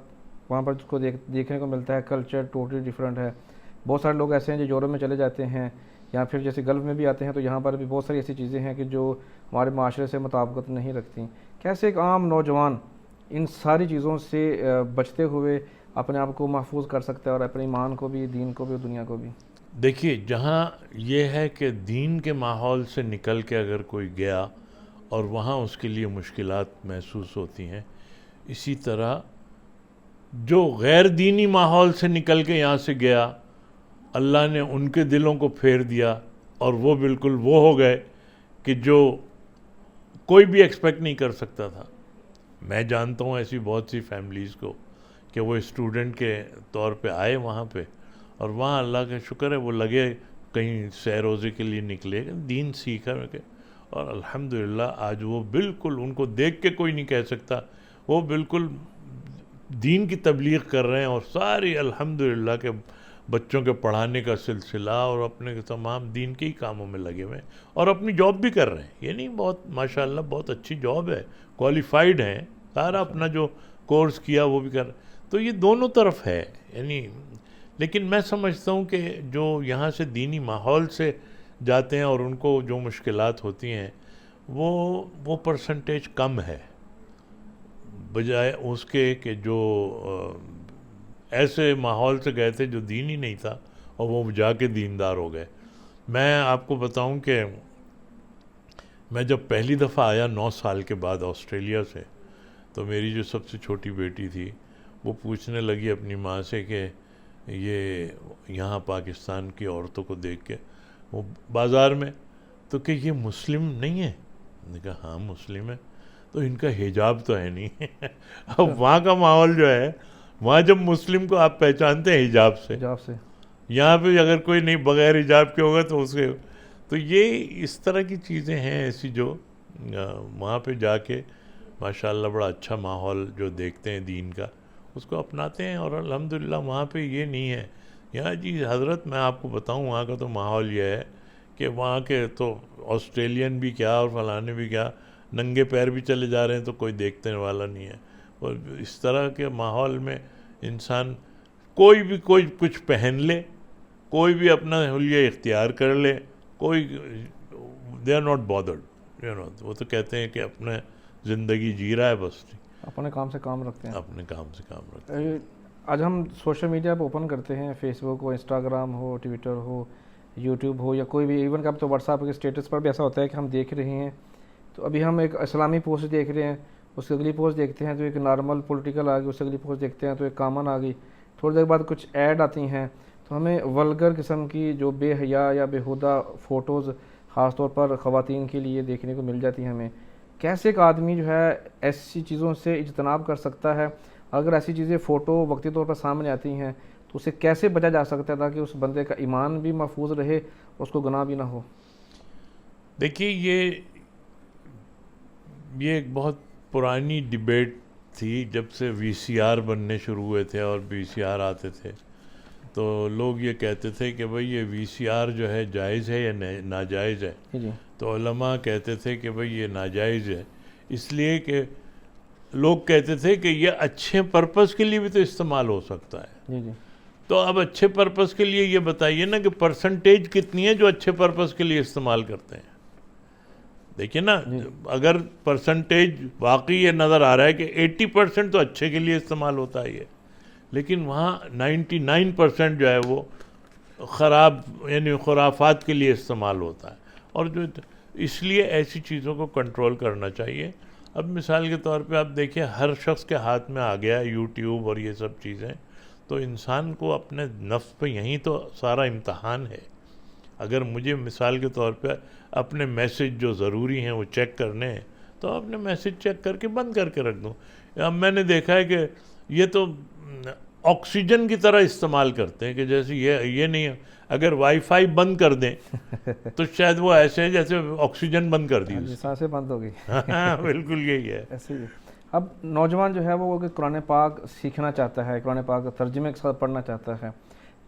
اس کو دیکھنے کو ملتا ہے کلچر ٹوٹلی ڈیفرنٹ ہے. بہت سارے لوگ ایسے ہیں جو یورپ میں چلے جاتے ہیں یا پھر جیسے گلف میں بھی آتے ہیں، تو یہاں پر بھی بہت ساری ایسی چیزیں ہیں کہ جو ہمارے معاشرے سے مطابقت نہیں رکھتی. کیسے ایک عام نوجوان ان ساری چیزوں سے بچتے ہوئے اپنے آپ کو محفوظ کر سکتا ہے اور اپنے ایمان کو بھی، دین کو بھی اور دنیا کو بھی؟ دیکھیے، جہاں یہ ہے کہ دین کے ماحول سے نکل کے اگر کوئی گیا اور وہاں اس کے لیے مشکلات محسوس ہوتی ہیں، اسی طرح جو غیر دینی ماحول سے نکل کے یہاں سے گیا، اللہ نے ان کے دلوں کو پھیر دیا اور وہ بالکل وہ ہو گئے کہ جو کوئی بھی ایکسپیکٹ نہیں کر سکتا تھا. میں جانتا ہوں ایسی بہت سی فیملیز کو کہ وہ اسٹوڈنٹ کے طور پہ آئے وہاں پہ، اور وہاں اللہ کا شکر ہے وہ لگے کہیں سیر روزے کے لیے نکلے، دین سیکھا، اور الحمدللہ آج وہ بالکل، ان کو دیکھ کے کوئی نہیں کہہ سکتا، وہ بالکل دین کی تبلیغ کر رہے ہیں اور ساری الحمدللہ کے بچوں کے پڑھانے کا سلسلہ اور اپنے تمام دین کے ہی کاموں میں لگے ہوئے ہیں اور اپنی جاب بھی کر رہے ہیں. یہ نہیں، بہت ماشاءاللہ بہت اچھی جاب ہے، کوالیفائڈ ہیں، سارا اپنا جو کورس کیا وہ بھی کر رہے. تو یہ دونوں طرف ہے یعنی. لیکن میں سمجھتا ہوں کہ جو یہاں سے دینی ماحول سے جاتے ہیں اور ان کو جو مشکلات ہوتی ہیں وہ پرسنٹیج کم ہے بجائے اس کے کہ جو ایسے ماحول سے گئے تھے جو دین ہی نہیں تھا اور وہ جا کے دیندار ہو گئے. میں آپ کو بتاؤں کہ میں جب پہلی دفعہ آیا 9 سال کے بعد آسٹریلیا سے، تو میری جو سب سے چھوٹی بیٹی تھی وہ پوچھنے لگی اپنی ماں سے کہ یہ یہاں پاکستان کی عورتوں کو دیکھ کے، وہ بازار میں، تو کہ یہ مسلم نہیں ہے؟ میں نے کہا ہاں مسلم ہے. تو ان کا حجاب تو ہے نہیں. اب وہاں کا ماحول جو ہے، وہاں جب مسلم کو آپ پہچانتے ہیں حجاب سے، یہاں پہ اگر کوئی نہیں بغیر حجاب کے ہوگا تو اس کے، تو یہ اس طرح کی چیزیں ہیں ایسی جو وہاں پہ جا کے ماشاءاللہ بڑا اچھا ماحول جو دیکھتے ہیں دین کا، اس کو اپناتے ہیں. اور الحمدللہ وہاں پہ یہ نہیں ہے. یہاں جی حضرت میں آپ کو بتاؤں وہاں کا تو ماحول یہ ہے کہ وہاں کے تو آسٹریلین بھی کیا اور فلانے بھی کیا، ننگے پیر بھی چلے جا رہے ہیں تو کوئی دیکھنے والا نہیں ہے. اور اس طرح کے ماحول میں انسان کوئی کچھ پہن لے، کوئی بھی اپنا حلیہ اختیار کر لے، کوئی دے آر ناٹ بادرڈ، وہ تو کہتے ہیں کہ اپنے زندگی جی رہا ہے، بس اپنے کام سے کام رکھتے ہیں، اپنے کام سے کام رکھتے ہیں. آج ہم سوشل میڈیا پہ اوپن کرتے ہیں، فیس بک ہو، انسٹاگرام ہو، ٹویٹر ہو، یوٹیوب ہو یا کوئی بھی، ایون کہ اب تو واٹس ایپ کے اسٹیٹس پر بھی ایسا ہوتا ہے کہ ہم دیکھ رہے ہیں، تو ابھی ہم ایک اسلامی پوسٹ دیکھ رہے ہیں، اس کی اگلی پوسٹ دیکھتے ہیں تو ایک نارمل پولیٹیکل آ گئی، اس کی اگلی پوسٹ دیکھتے ہیں تو ایک کامن آ گئی، تھوڑی دیر بعد کچھ ایڈ آتی ہیں، تو ہمیں ولگر قسم کی جو بے حیا یا بیہودہ فوٹوز خاص طور پر خواتین کے لیے دیکھنے کو مل جاتی ہیں. ہمیں کیسے ایک آدمی جو ہے ایسی چیزوں سے اجتناب کر سکتا ہے؟ اگر ایسی چیزیں فوٹو وقتی طور پر سامنے آتی ہیں تو اسے کیسے بچا جا سکتا ہے تاکہ اس بندے کا ایمان بھی محفوظ رہے، اس کو گناہ بھی نہ ہو؟ دیکھیے یہ ایک بہت پرانی ڈیبیٹ تھی جب سے وی سی آر بننے شروع ہوئے تھے اور وی سی آر آتے تھے، تو لوگ یہ کہتے تھے کہ بھئی یہ وی سی آر جو ہے جائز ہے یا ناجائز ہے. تو علماء کہتے تھے کہ بھئی یہ ناجائز ہے، اس لیے کہ لوگ کہتے تھے کہ یہ اچھے پرپس کے لیے بھی تو استعمال ہو سکتا ہے. تو اب اچھے پرپس کے لیے یہ بتائیے نا کہ پرسنٹیج کتنی ہے جو اچھے پرپس کے لیے استعمال کرتے ہیں. دیکھیے نا، اگر پرسنٹیج واقعی یہ نظر آ رہا ہے کہ 80% تو اچھے کے لیے استعمال ہوتا ہے یہ، لیکن وہاں 99% جو ہے وہ خراب یعنی خرافات کے لیے استعمال ہوتا ہے. اور جو اس لیے ایسی چیزوں کو کنٹرول کرنا چاہیے. اب مثال کے طور پہ آپ دیکھیں ہر شخص کے ہاتھ میں آ گیا یوٹیوب اور یہ سب چیزیں، تو انسان کو اپنے نفس پہ یہیں تو سارا امتحان ہے. اگر مجھے مثال کے طور پہ اپنے میسیج جو ضروری ہیں وہ چیک کرنے ہیں تو اپنے میسیج چیک کر کے بند کر کے رکھ دوں. اب میں نے دیکھا ہے کہ یہ تو آکسیجن کی طرح استعمال کرتے ہیں کہ جیسے یہ نہیں ہے. اگر وائی فائی بند کر دیں تو شاید وہ ایسے ہے جیسے آکسیجن بند کر دی. سانسیں بند ہو گئی. ہاں بالکل یہی ہے. ایسے ہی. اب نوجوان جو ہے وہ کہ قرآن پاک سیکھنا چاہتا ہے, قرآن پاک کا ترجمے کے ساتھ پڑھنا چاہتا ہے,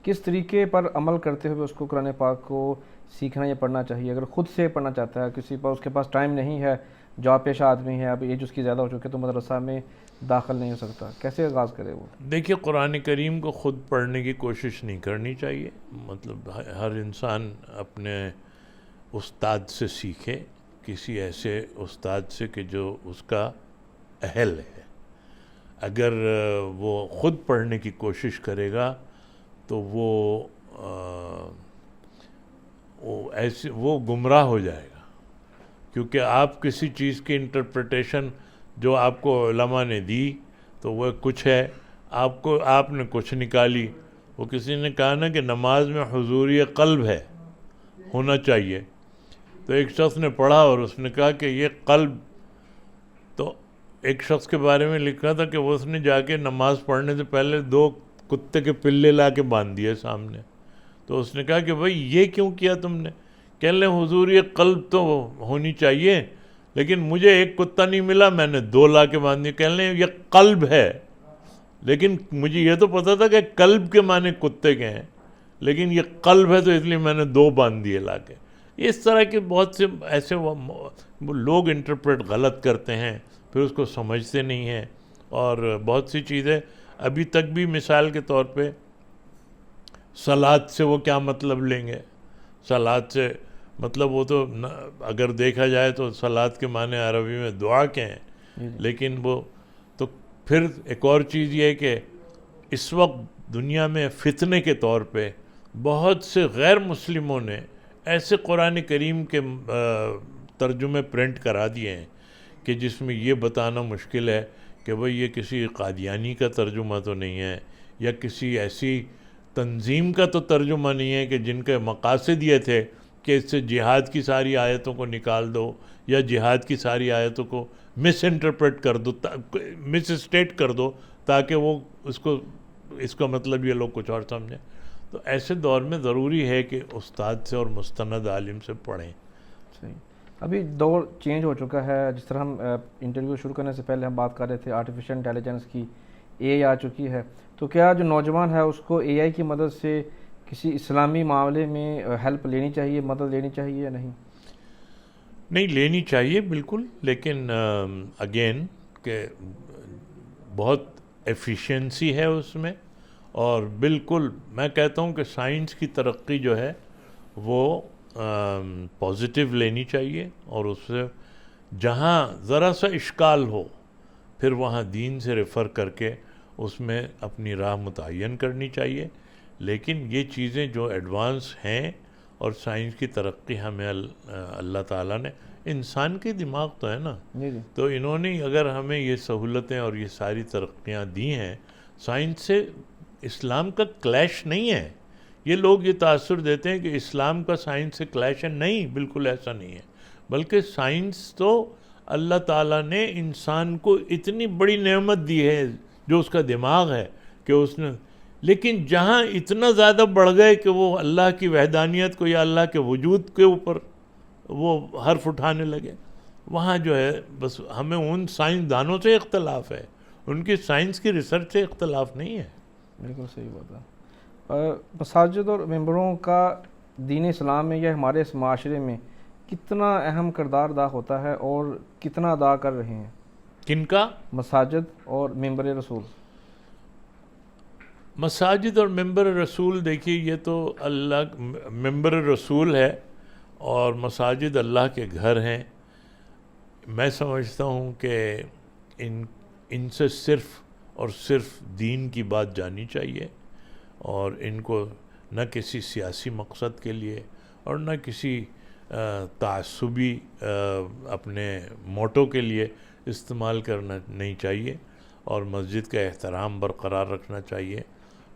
کس طریقے پر عمل کرتے ہوئے اس کو قرآن پاک کو سیکھنا یا پڑھنا چاہیے؟ اگر خود سے پڑھنا چاہتا ہے, کسی پر اس کے پاس ٹائم نہیں ہے, جاب پیشہ آدمی ہے, اب ایج اس کی زیادہ ہو چکی ہے تو مدرسہ میں داخل نہیں ہو سکتا, کیسے آغاز کرے وہ؟ دیکھیے قرآن کریم کو خود پڑھنے کی کوشش نہیں کرنی چاہیے. مطلب ہر انسان اپنے استاد سے سیکھے, کسی ایسے استاد سے کہ جو اس کا اہل ہے. اگر وہ خود پڑھنے کی کوشش کرے گا تو وہ گمراہ ہو جائے گا, کیونکہ آپ کسی چیز کی انٹرپریٹیشن جو آپ کو علماء نے دی تو وہ کچھ ہے, آپ نے کچھ نکالی. وہ کسی نے کہا نا کہ نماز میں حضوری قلب ہے, ہونا چاہیے. تو ایک شخص نے پڑھا اور اس نے کہا کہ یہ قلب, تو ایک شخص کے بارے میں لکھا تھا کہ وہ اس نے جا کے نماز پڑھنے سے پہلے 2 کتے کے پلے لا کے باندھ دیے سامنے. تو اس نے کہا کہ بھائی یہ کیوں کیا تم نے؟ کہنے لیں حضور یہ قلب تو ہونی چاہیے لیکن مجھے ایک کتا نہیں ملا, میں نے 2 لا کے باندھ دیے. کہنے لیں یہ قلب ہے لیکن مجھے یہ تو پتا تھا کہ قلب کے معنی کتے کے ہیں, لیکن یہ قلب ہے تو اس لیے میں نے 2 باندھ دیے لا کے. اس طرح کے بہت سے ایسے لوگ انٹرپریٹ غلط کرتے ہیں, پھر اس کو سمجھتے نہیں ہیں. اور بہت سی چیزیں ابھی تک بھی, مثال کے طور پہ صلاۃ سے وہ کیا مطلب لیں گے؟ صلاۃ سے مطلب وہ تو اگر دیکھا جائے تو صلاۃ کے معنی عربی میں دعا کے ہیں, لیکن وہ تو پھر ایک اور چیز یہ ہے کہ اس وقت دنیا میں فتنے کے طور پہ بہت سے غیر مسلموں نے ایسے قرآن کریم کے ترجمے پرنٹ کرا دیے ہیں کہ جس میں یہ بتانا مشکل ہے کہ بھئی یہ کسی قادیانی کا ترجمہ تو نہیں ہے, یا کسی ایسی تنظیم کا تو ترجمہ نہیں ہے کہ جن کے مقاصد یہ تھے کہ اس سے جہاد کی ساری آیتوں کو نکال دو یا جہاد کی ساری آیتوں کو مس انٹرپریٹ کر دو, مس اسٹیٹ کر دو تاکہ وہ اس کا مطلب یہ لوگ کچھ اور سمجھیں. تو ایسے دور میں ضروری ہے کہ استاد سے اور مستند عالم سے پڑھیں. صحیح. ابھی دور چینج ہو چکا ہے, جس طرح ہم انٹرویو شروع کرنے سے پہلے ہم بات کر رہے تھے آرٹیفیشل انٹیلیجنس کی, اے آئی آ چکی ہے, تو کیا جو نوجوان ہے اس کو اے آئی کی مدد سے کسی اسلامی معاملے میں ہیلپ لینی چاہیے, مدد لینی چاہیے یا نہیں؟ نہیں لینی چاہیے بالکل, لیکن اگین کہ بہت ایفیشینسی ہے اس میں, اور بالکل میں کہتا ہوں کہ سائنس کی ترقی جو ہے وہ پازیٹیو لینی چاہیے, اور اس سے جہاں ذرا سا اشکال ہو پھر وہاں دین سے ریفر کر کے اس میں اپنی راہ متعین کرنی چاہیے. لیکن یہ چیزیں جو ایڈوانس ہیں اور سائنس کی ترقی ہمیں اللہ تعالیٰ نے, انسان کے دماغ تو ہے نا, تو انہوں نے اگر ہمیں یہ سہولتیں اور یہ ساری ترقیاں دی ہیں, سائنس سے اسلام کا کلیش نہیں ہے. یہ لوگ یہ تاثر دیتے ہیں کہ اسلام کا سائنس سے کلیش ہے, نہیں بالکل ایسا نہیں ہے, بلکہ سائنس تو اللہ تعالیٰ نے انسان کو اتنی بڑی نعمت دی ہے جو اس کا دماغ ہے کہ اس نے, لیکن جہاں اتنا زیادہ بڑھ گئے کہ وہ اللہ کی وحدانیت کو یا اللہ کے وجود کے اوپر وہ حرف اٹھانے لگے, وہاں جو ہے بس ہمیں ان سائنسدانوں سے اختلاف ہے, ان کی سائنس کی ریسرچ سے اختلاف نہیں ہے. بالکل صحیح بات ہے. مساجد اور ممبروں کا دین اسلام میں یا ہمارے اس معاشرے میں کتنا اہم کردار ادا ہوتا ہے اور کتنا ادا کر رہے ہیں؟ کن کا؟ مساجد اور ممبر رسول. مساجد اور ممبر رسول, دیکھیے یہ تو اللہ, ممبر رسول ہے اور مساجد اللہ کے گھر ہیں. میں سمجھتا ہوں کہ ان سے صرف اور صرف دین کی بات جانی چاہیے, اور ان کو نہ کسی سیاسی مقصد کے لیے اور نہ کسی تعصبی اپنے موٹو کے لیے استعمال کرنا نہیں چاہیے, اور مسجد کا احترام برقرار رکھنا چاہیے.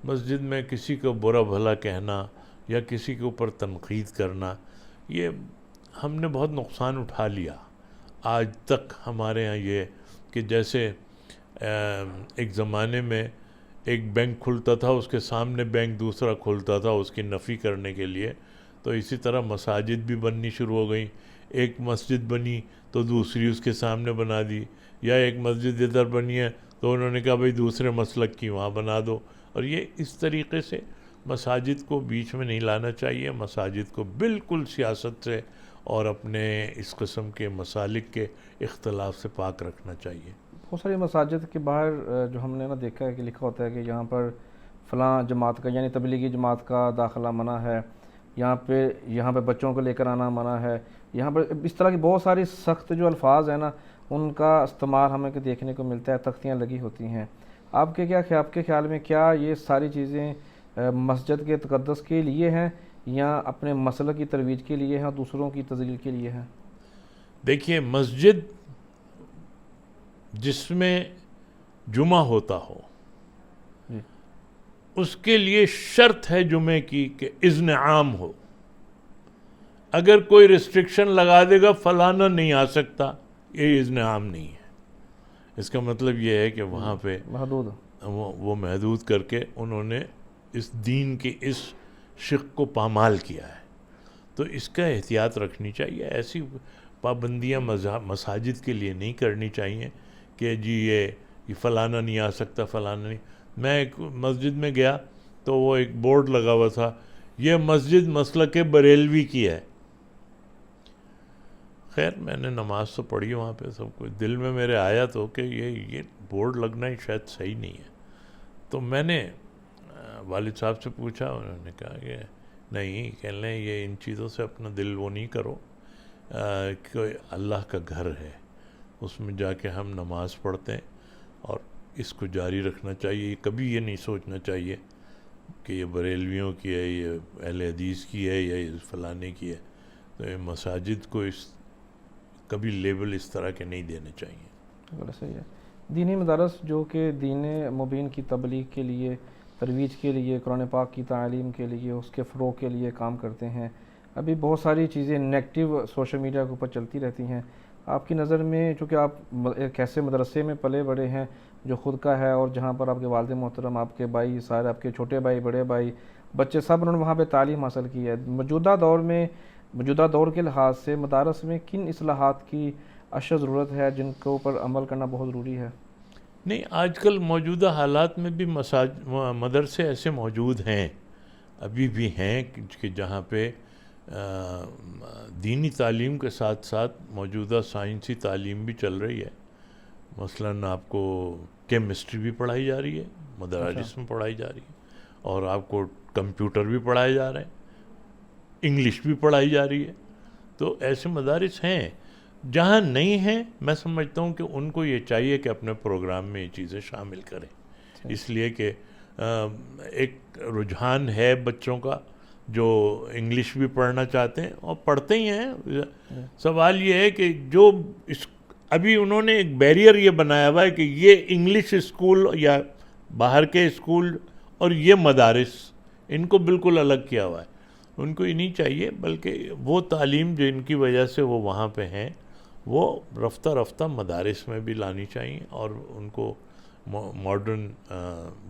مسجد میں کسی کو برا بھلا کہنا یا کسی کے اوپر تنقید کرنا، یہ ہم نے بہت نقصان اٹھا لیا آج تک ہمارے ہاں. یہ کہ جیسے ایک زمانے میں ایک بینک کھلتا تھا، اس کے سامنے بینک دوسرا کھلتا تھا اس کی نفی کرنے کے لیے، تو اسی طرح مساجد بھی بننی شروع ہو گئیں. ایک مسجد بنی تو دوسری اس کے سامنے بنا دی، یا ایک مسجد ادھر بنی ہے تو انہوں نے کہا بھائی دوسرے مسلک کی وہاں بنا دو. اور یہ اس طریقے سے مساجد کو بیچ میں نہیں لانا چاہیے. مساجد کو بالکل سیاست سے اور اپنے اس قسم کے مسالک کے اختلاف سے پاک رکھنا چاہیے. بہت ساری مساجد کے باہر جو ہم نے نا دیکھا ہے کہ لکھا ہوتا ہے کہ یہاں پر فلاں جماعت کا یعنی تبلیغی جماعت کا داخلہ منع ہے، یہاں پہ بچوں کو لے کر آنا منع ہے. یہاں پر اس طرح کی بہت ساری سخت جو الفاظ ہیں نا ان کا استعمال ہمیں دیکھنے کو ملتا ہے، تختیاں لگی ہوتی ہیں. آپ کے خیال میں کیا یہ ساری چیزیں مسجد کے تقدس کے لیے ہیں یا اپنے مسلک کی ترویج کے لیے ہیں اور دوسروں کی تذلیل کے لیے ہیں؟ دیکھیے، مسجد جس میں جمعہ ہوتا ہو اس کے لیے شرط ہے جمعے کی کہ اذن عام ہو. اگر کوئی ریسٹرکشن لگا دے گا فلانا نہیں آ سکتا، یہ اذن عام نہیں ہے. اس کا مطلب یہ ہے کہ وہاں پہ محدود وہ محدود کر کے انہوں نے اس دین کے اس شق کو پامال کیا ہے. تو اس کا احتیاط رکھنی چاہیے. ایسی پابندیاں مساجد کے لیے نہیں کرنی چاہیے کہ جی یہ فلانا نہیں آ سکتا، فلانا نہیں. میں ایک مسجد میں گیا تو وہ ایک بورڈ لگا ہوا تھا، یہ مسجد مسلک بریلوی کی ہے. خیر میں نے نماز تو پڑھی وہاں پہ، سب کچھ دل میں میرے آیا تو کہ یہ بورڈ لگنا ہی شاید صحیح نہیں ہے. تو میں نے والد صاحب سے پوچھا، انہوں نے کہا کہ نہیں، کہہ لیں یہ ان چیزوں سے اپنا دل وہ نہیں کرو، کہ اللہ کا گھر ہے، اس میں جا کے ہم نماز پڑھتے ہیں اور اس کو جاری رکھنا چاہیے. کبھی یہ نہیں سوچنا چاہیے کہ یہ بریلویوں کی ہے، یہ اہل حدیث کی ہے یا یہ فلانے کی ہے. تو یہ مساجد کو کبھی لیبل اس طرح کے نہیں دینے چاہیے. صحیح ہے. دینی مدارس جو کہ دین مبین کی تبلیغ کے لیے، ترویج کے لیے، قرآن پاک کی تعلیم کے لیے، اس کے فروغ کے لیے کام کرتے ہیں، ابھی بہت ساری چیزیں نیگیٹو سوشل میڈیا کے اوپر چلتی رہتی ہیں. آپ کی نظر میں چونکہ آپ ایک ایسے مدرسے میں پلے بڑے ہیں جو خود کا ہے اور جہاں پر آپ کے والد محترم، آپ کے بھائی سارے، آپ کے چھوٹے بھائی، بڑے بھائی، بچے سب انہوں نے وہاں پہ تعلیم حاصل کی ہے، موجودہ دور کے لحاظ سے مدارس میں کن اصلاحات کی اشد ضرورت ہے جن کے اوپر عمل کرنا بہت ضروری ہے؟ نہیں، آج کل موجودہ حالات میں بھی مدرسے ایسے موجود ہیں، ابھی بھی ہیں کہ جہاں پہ دینی تعلیم کے ساتھ ساتھ موجودہ سائنسی تعلیم بھی چل رہی ہے. مثلاً آپ کو کیمسٹری بھی پڑھائی جا رہی ہے، مدارس میں پڑھائی جا رہی ہے، اور آپ کو کمپیوٹر بھی پڑھائے جا رہے ہیں، انگلش بھی پڑھائی جا رہی ہے. تو ایسے مدارس ہیں. جہاں نہیں ہیں میں سمجھتا ہوں کہ ان کو یہ چاہیے کہ اپنے پروگرام میں یہ چیزیں شامل کریں، اس لیے کہ ایک رجحان ہے بچوں کا جو انگلش بھی پڑھنا چاہتے ہیں اور پڑھتے ہی ہیں. سوال یہ ہے کہ جو ابھی انہوں نے ایک بیریئر یہ بنایا ہوا ہے کہ یہ انگلش اسکول یا باہر کے اسکول اور یہ مدارس، ان کو بالکل الگ کیا ہوا ہے. ان کو یہ نہیں چاہیے، بلکہ وہ تعلیم جو ان کی وجہ سے وہ وہاں پہ ہیں وہ رفتہ رفتہ مدارس میں بھی لانی چاہیے اور ان کو ماڈرن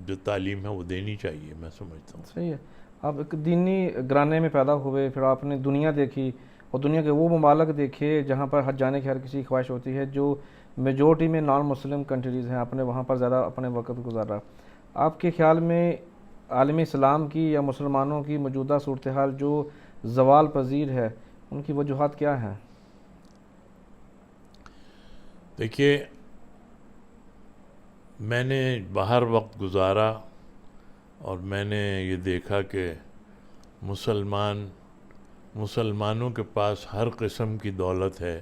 جو تعلیم ہے وہ دینی چاہیے، میں سمجھتا ہوں. صحیح ہے. آپ ایک دینی گھرانے میں پیدا ہوئے، پھر آپ نے دنیا دیکھی اور دنیا کے وہ ممالک دیکھے جہاں پر حج جانے کی ہر کسی کی خواہش ہوتی ہے، جو میجورٹی میں نان مسلم کنٹریز ہیں. آپ نے وہاں پر زیادہ اپنے وقت گزارا. آپ کے خیال میں عالم اسلام کی یا مسلمانوں کی موجودہ صورتحال جو زوال پذیر ہے، ان کی وجوہات کیا ہیں؟ دیکھیے، میں نے باہر وقت گزارا اور میں نے یہ دیکھا کہ مسلمانوں کے پاس ہر قسم کی دولت ہے،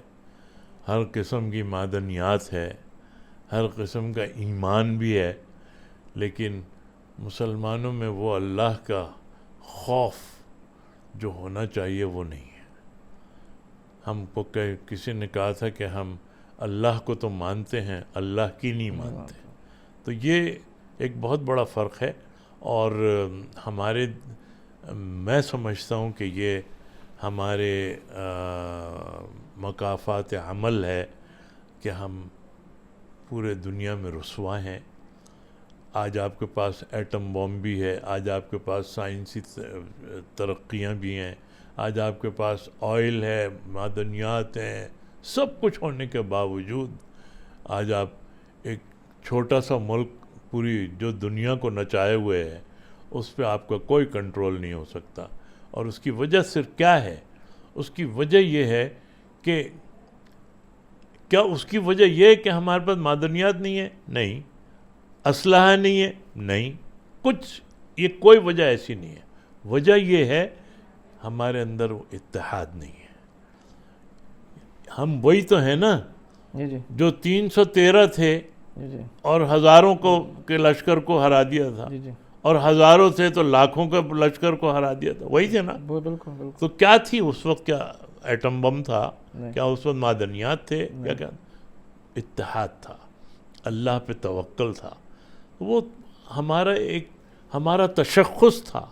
ہر قسم کی معدنیات ہے، ہر قسم کا ایمان بھی ہے، لیکن مسلمانوں میں وہ اللہ کا خوف جو ہونا چاہیے وہ نہیں ہے. ہم کو کسی نے کہا تھا کہ ہم اللہ کو تو مانتے ہیں، اللہ کی نہیں مانتے. تو یہ ایک بہت بڑا فرق ہے. اور ہمارے میں سمجھتا ہوں کہ یہ ہمارے مکافات عمل ہے کہ ہم پورے دنیا میں رسوا ہیں. آج آپ کے پاس ایٹم بم بھی ہے, آج آپ کے پاس سائنسی ترقیاں بھی ہیں, آج آپ کے پاس آئل ہے, معدنیات ہیں, سب کچھ ہونے کے باوجود آج آپ ایک چھوٹا سا ملک پوری جو دنیا کو نچائے ہوئے ہے, اس پہ آپ کا کوئی کنٹرول نہیں ہو سکتا. اور اس کی وجہ صرف کیا ہے؟ اس کی وجہ یہ ہے کہ کیا اس کی وجہ یہ ہے کہ ہمارے پاس معدنیات نہیں ہے؟ نہیں. اسلحہ نہیں ہے؟ نہیں. کچھ یہ کوئی وجہ ایسی نہیں ہے. وجہ یہ ہے ہمارے اندر وہ اتحاد نہیں ہے. ہم وہی تو ہیں نا جو 313 تھے اور ہزاروں کو کے لشکر کو ہرا دیا تھا, اور ہزاروں تھے تو لاکھوں کے لشکر کو ہرا دیا تھا. وہی تھے نا. تو کیا تھی اس وقت؟ کیا ایٹم بم تھا؟ کیا اس وقت معدنیات تھے؟ کیا اتحاد تھا, اللہ پہ توکل تھا. وہ ہمارا تشخص تھا.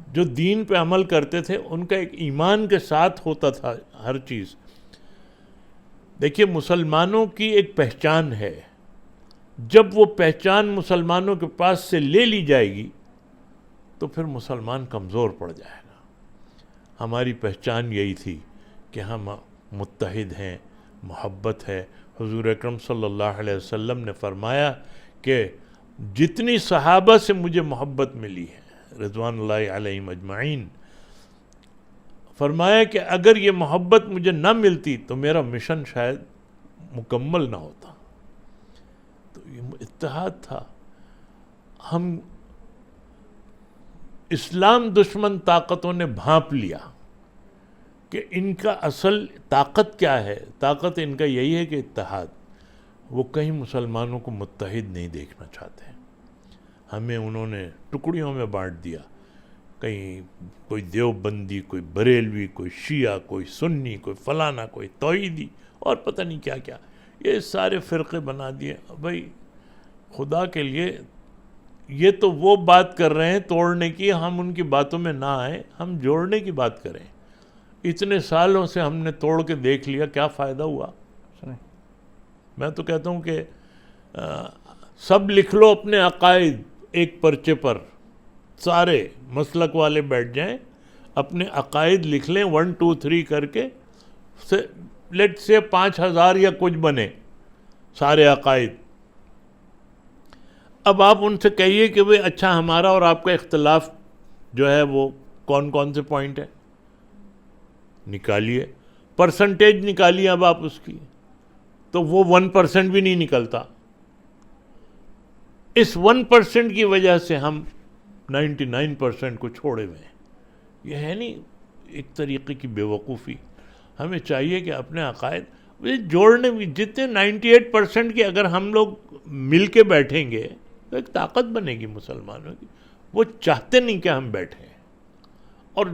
جو دین پہ عمل کرتے تھے ان کا ایک ایمان کے ساتھ ہوتا تھا ہر چیز. دیکھیے, مسلمانوں کی ایک پہچان ہے, جب وہ پہچان مسلمانوں کے پاس سے لے لی جائے گی تو پھر مسلمان کمزور پڑ جائے گا. ہماری پہچان یہی تھی کہ ہم متحد ہیں, محبت ہے. حضور اکرم صلی اللہ علیہ وسلم نے فرمایا کہ جتنی صحابہ سے مجھے محبت ملی ہے رضوان اللہ علیہم اجمعین, فرمایا کہ اگر یہ محبت مجھے نہ ملتی تو میرا مشن شاید مکمل نہ ہوتا. تو یہ اتحاد تھا. ہم اسلام دشمن طاقتوں نے بھانپ لیا کہ ان کا اصل طاقت کیا ہے. طاقت ان کا یہی ہے کہ اتحاد. وہ کہیں مسلمانوں کو متحد نہیں دیکھنا چاہتے. ہمیں انہوں نے ٹکڑیوں میں بانٹ دیا. کہیں کوئی دیوبندی, کوئی بریلوی, کوئی شیعہ, کوئی سنی, کوئی فلانا, کوئی توحیدی, اور پتہ نہیں کیا کیا. یہ سارے فرقے بنا دیے. بھائی خدا کے لیے, یہ تو وہ بات کر رہے ہیں توڑنے کی, ہم ان کی باتوں میں نہ آئیں, ہم جوڑنے کی بات کریں. اتنے سالوں سے ہم نے توڑ کے دیکھ لیا, کیا فائدہ ہوا؟ میں تو کہتا ہوں کہ سب لکھ لو اپنے عقائد ایک پرچے پر, سارے مسلک والے بیٹھ جائیں, اپنے عقائد لکھ لیں 1 2 3 کر کے, لیٹ سے 5000 یا کچھ بنے سارے عقائد. اب آپ ان سے کہیے کہ بھئی اچھا ہمارا اور آپ کا اختلاف جو ہے وہ کون کون سے پوائنٹ ہے, نکالیے. پرسنٹیج نکالیے اب آپ اس کی, تو وہ 1% بھی نہیں نکلتا. اس 1% کی وجہ سے ہم 99% کو چھوڑے ہوئے ہیں. یہ ہے نہیں ایک طریقے کی بے وقوفی. ہمیں چاہیے کہ اپنے عقائد جوڑنے بھی, جتنے 98% کے اگر ہم لوگ مل کے بیٹھیں گے تو ایک طاقت بنے گی مسلمانوں کی. وہ چاہتے نہیں کہ ہم بیٹھیں, اور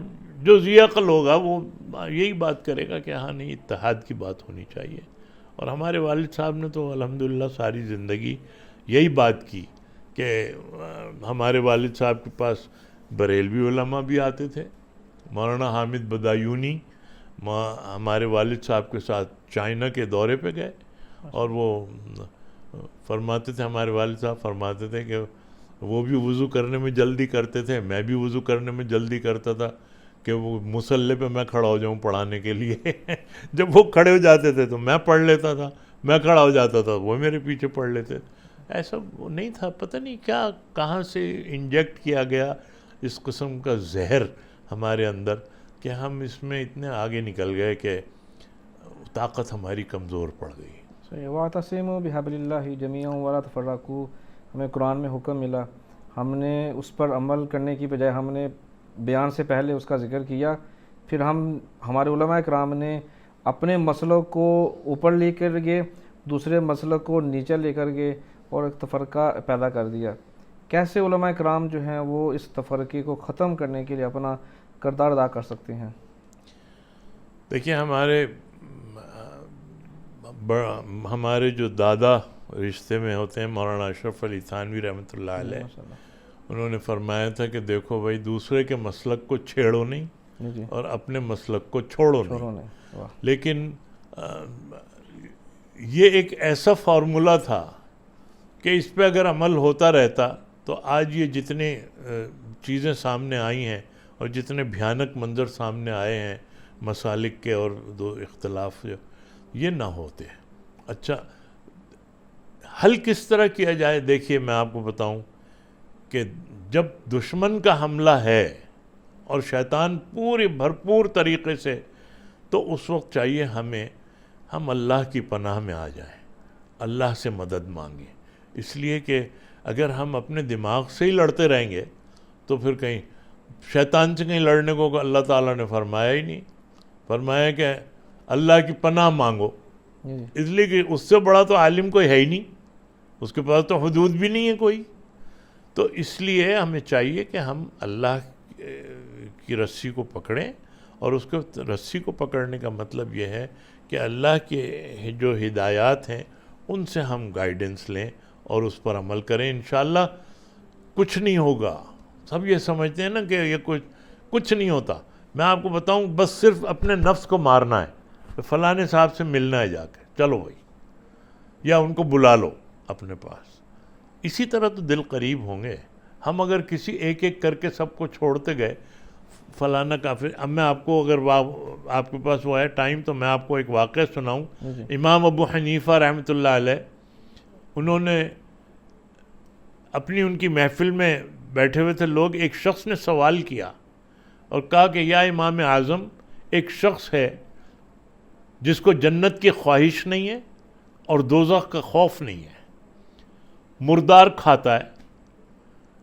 جو ذی عقل ہوگا وہ یہی بات کرے گا کہ ہاں نہیں, اتحاد کی بات ہونی چاہیے. اور ہمارے والد صاحب نے تو الحمدللہ ساری زندگی یہی بات کی کہ ہمارے والد صاحب کے پاس بریلوی علماء بھی آتے تھے. مولانا حامد بدایونی ہمارے والد صاحب کے ساتھ چائنا کے دورے پہ گئے, اور وہ فرماتے تھے, ہمارے والد صاحب فرماتے تھے کہ وہ بھی وضو کرنے میں جلدی کرتے تھے, میں بھی وضو کرنے میں جلدی کرتا تھا کہ وہ مصلے پہ میں کھڑا ہو جاؤں پڑھانے کے لیے. جب وہ کھڑے ہو جاتے تھے تو میں پڑھ لیتا تھا, میں کھڑا ہو جاتا تھا وہ میرے پیچھے پڑھ لیتے. ایسا وہ نہیں تھا. پتہ نہیں کیا کہاں سے انجیکٹ کیا گیا اس قسم کا زہر ہمارے اندر کہ ہم اس میں اتنے آگے نکل گئے کہ طاقت ہماری کمزور پڑ گئی. وَاعْتَصِمُوا بِحَبْلِ اللَّهِ جَمِيعًا وَلَا تَفَرَّقُوا. ہمیں قرآن میں حکم ملا, ہم نے اس پر عمل کرنے کی بجائے ہم نے بیان سے پہلے اس کا ذکر کیا. پھر ہمارے علماء کرام نے اپنے مسلک کو اوپر لے کر گئے, دوسرے مسلک کو نیچے لے کر گئے, اور ایک تفرقہ پیدا کر دیا. کیسے علماء کرام جو ہیں وہ اس تفرقے کو ختم کرنے کے لیے اپنا کردار ادا کر سکتے ہیں؟ دیکھیے, ہمارے جو دادا رشتے میں ہوتے ہیں مولانا اشرف علی تھانوی رحمۃ اللہ علیہ, انہوں نے فرمایا تھا کہ دیکھو بھائی دوسرے کے مسلک کو چھیڑو نہیں جی اور اپنے مسلک کو چھوڑو نہیں. واہ. لیکن یہ ایک ایسا فارمولا تھا کہ اس پہ اگر عمل ہوتا رہتا تو آج یہ جتنے چیزیں سامنے آئی ہیں اور جتنے بھیانک منظر سامنے آئے ہیں مسالک کے اور دو اختلاف یہ نہ ہوتے. اچھا حل کس طرح کیا جائے؟ دیکھیے میں آپ کو بتاؤں کہ جب دشمن کا حملہ ہے اور شیطان پوری بھرپور طریقے سے، تو اس وقت چاہیے ہم اللہ کی پناہ میں آ جائیں، اللہ سے مدد مانگیں. اس لیے کہ اگر ہم اپنے دماغ سے ہی لڑتے رہیں گے تو پھر کہیں شیطان سے کہیں لڑنے کو اللہ تعالیٰ نے فرمایا ہی نہیں. فرمایا کہ اللہ کی پناہ مانگو، اس لیے کہ اس سے بڑا تو عالم کوئی ہے ہی نہیں، اس کے پاس تو حدود بھی نہیں ہے کوئی. تو اس لیے ہمیں چاہیے کہ ہم اللہ کی رسی کو پکڑیں، اور اس کو رسی کو پکڑنے کا مطلب یہ ہے کہ اللہ کے جو ہدایات ہیں ان سے ہم گائیڈنس لیں اور اس پر عمل کریں. انشاءاللہ کچھ نہیں ہوگا. سب یہ سمجھتے ہیں نا کہ یہ کچھ نہیں ہوتا. میں آپ کو بتاؤں بس صرف اپنے نفس کو مارنا ہے، فلانے صاحب سے ملنا ہے جا کے، چلو بھائی، یا ان کو بلا لو اپنے پاس. اسی طرح تو دل قریب ہوں گے. ہم اگر کسی ایک ایک کر کے سب کو چھوڑتے گئے، فلانا کافر. اب میں آپ کو اگر آپ کے پاس وہ ہے ٹائم تو میں آپ کو ایک واقعہ سناؤں. امام ابو حنیفہ رحمۃ اللہ علیہ، انہوں نے ان کی محفل میں بیٹھے ہوئے تھے لوگ، ایک شخص نے سوال کیا اور کہا کہ یا امام اعظم، ایک شخص ہے جس کو جنت کی خواہش نہیں ہے اور دوزخ کا خوف نہیں ہے، مردار کھاتا ہے،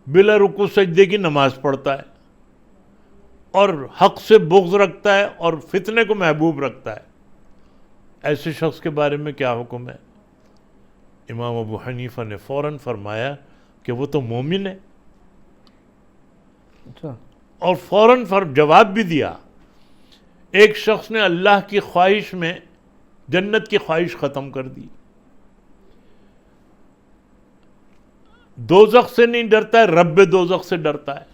بلا رکوع سجدے کی نماز پڑھتا ہے، اور حق سے بغض رکھتا ہے اور فتنے کو محبوب رکھتا ہے. ایسے شخص کے بارے میں کیا حکم ہے؟ امام ابو حنیفہ نے فوراً فرمایا کہ وہ تو مومن ہے. اور فوراً جواب بھی دیا. ایک شخص نے اللہ کی خواہش میں جنت کی خواہش ختم کر دی، دوزخ سے نہیں ڈرتا ہے، رب دوزخ سے ڈرتا ہے،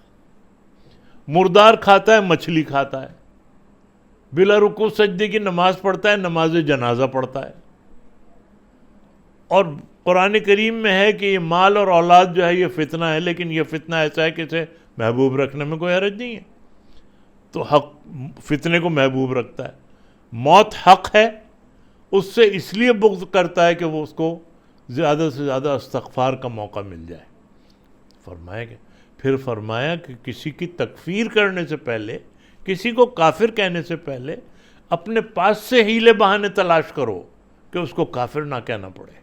مردار کھاتا ہے، مچھلی کھاتا ہے، بلا رکوع سجدے کی نماز پڑھتا ہے، نماز جنازہ پڑھتا ہے. اور قرآن کریم میں ہے کہ یہ مال اور اولاد جو ہے یہ فتنہ ہے، لیکن یہ فتنہ ایسا ہے کہ اسے محبوب رکھنے میں کوئی حرج نہیں ہے. تو حق فتنے کو محبوب رکھتا ہے. موت حق ہے، اس سے اس لیے بغض کرتا ہے کہ وہ اس کو زیادہ سے زیادہ استغفار کا موقع مل جائے. پھر فرمایا کہ کسی کی تکفیر کرنے سے پہلے، کسی کو کافر کہنے سے پہلے اپنے پاس سے ہیلے بہانے تلاش کرو کہ اس کو کافر نہ کہنا پڑے.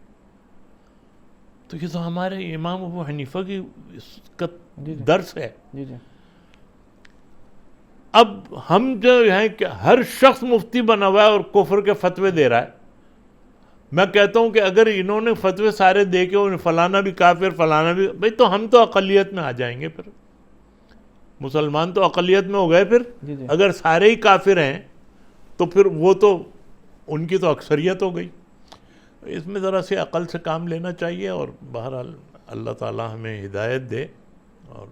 تو یہ تو ہمارے امام ابو حنیفہ کی درس ہے. اب ہم جو ہیں کہ ہر شخص مفتی بنا ہوا ہے اور کفر کے فتوے دے رہا ہے. میں کہتا ہوں کہ اگر انہوں نے فتوے سارے دے کے فلانا بھی کافر، فلانا بھی، بھئی تو ہم تو اقلیت میں آ جائیں گے. پھر مسلمان تو اقلیت میں ہو گئے. پھر اگر سارے ہی کافر ہیں تو پھر وہ تو ان کی تو اکثریت ہو گئی. اس میں ذرا سی عقل سے کام لینا چاہیے. اور بہرحال اللہ تعالی ہمیں ہدایت دے. اور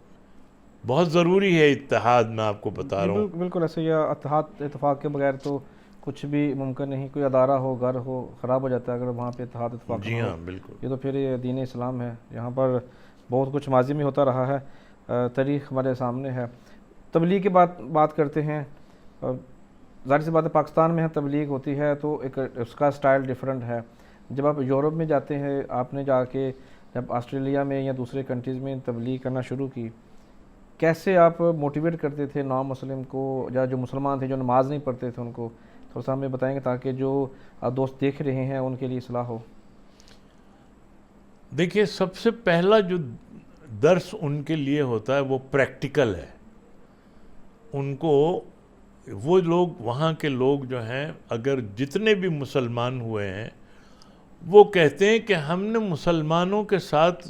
بہت ضروری ہے اتحاد. میں آپ کو بتا رہا ہوں بالکل ایسے ہی اتحاد اتفاق کے بغیر تو کچھ بھی ممکن نہیں. کوئی ادارہ ہو، گھر ہو، خراب ہو جاتا ہے اگر وہاں پہ اتحاد اتفاق. جی ہاں بالکل. یہ تو پھر یہ دین اسلام ہے. یہاں پر بہت کچھ ماضی میں ہوتا رہا ہے، تاریخ ہمارے سامنے ہے. تبلیغ کی بات کرتے ہیں. ظاہر سی بات ہے پاکستان میں تبلیغ ہوتی ہے تو ایک اس کا سٹائل ڈیفرنٹ ہے. جب آپ یورپ میں جاتے ہیں، آپ نے جا کے جب آسٹریلیا میں یا دوسرے کنٹریز میں تبلیغ کرنا شروع کی، کیسے آپ موٹیویٹ کرتے تھے نان مسلم کو، یا جو مسلمان تھے جو نماز نہیں پڑھتے تھے ان کو؟ تھوڑا سا ہمیں بتائیں گے تاکہ جو دوست دیکھ رہے ہیں ان کے لیے اصلاح ہو. دیکھیے سب سے پہلا جو درس ان کے لیے ہوتا ہے وہ پریکٹیکل ہے. ان کو وہ لوگ، وہاں کے لوگ جو ہیں، اگر جتنے بھی مسلمان ہوئے ہیں، وہ کہتے ہیں کہ ہم نے مسلمانوں کے ساتھ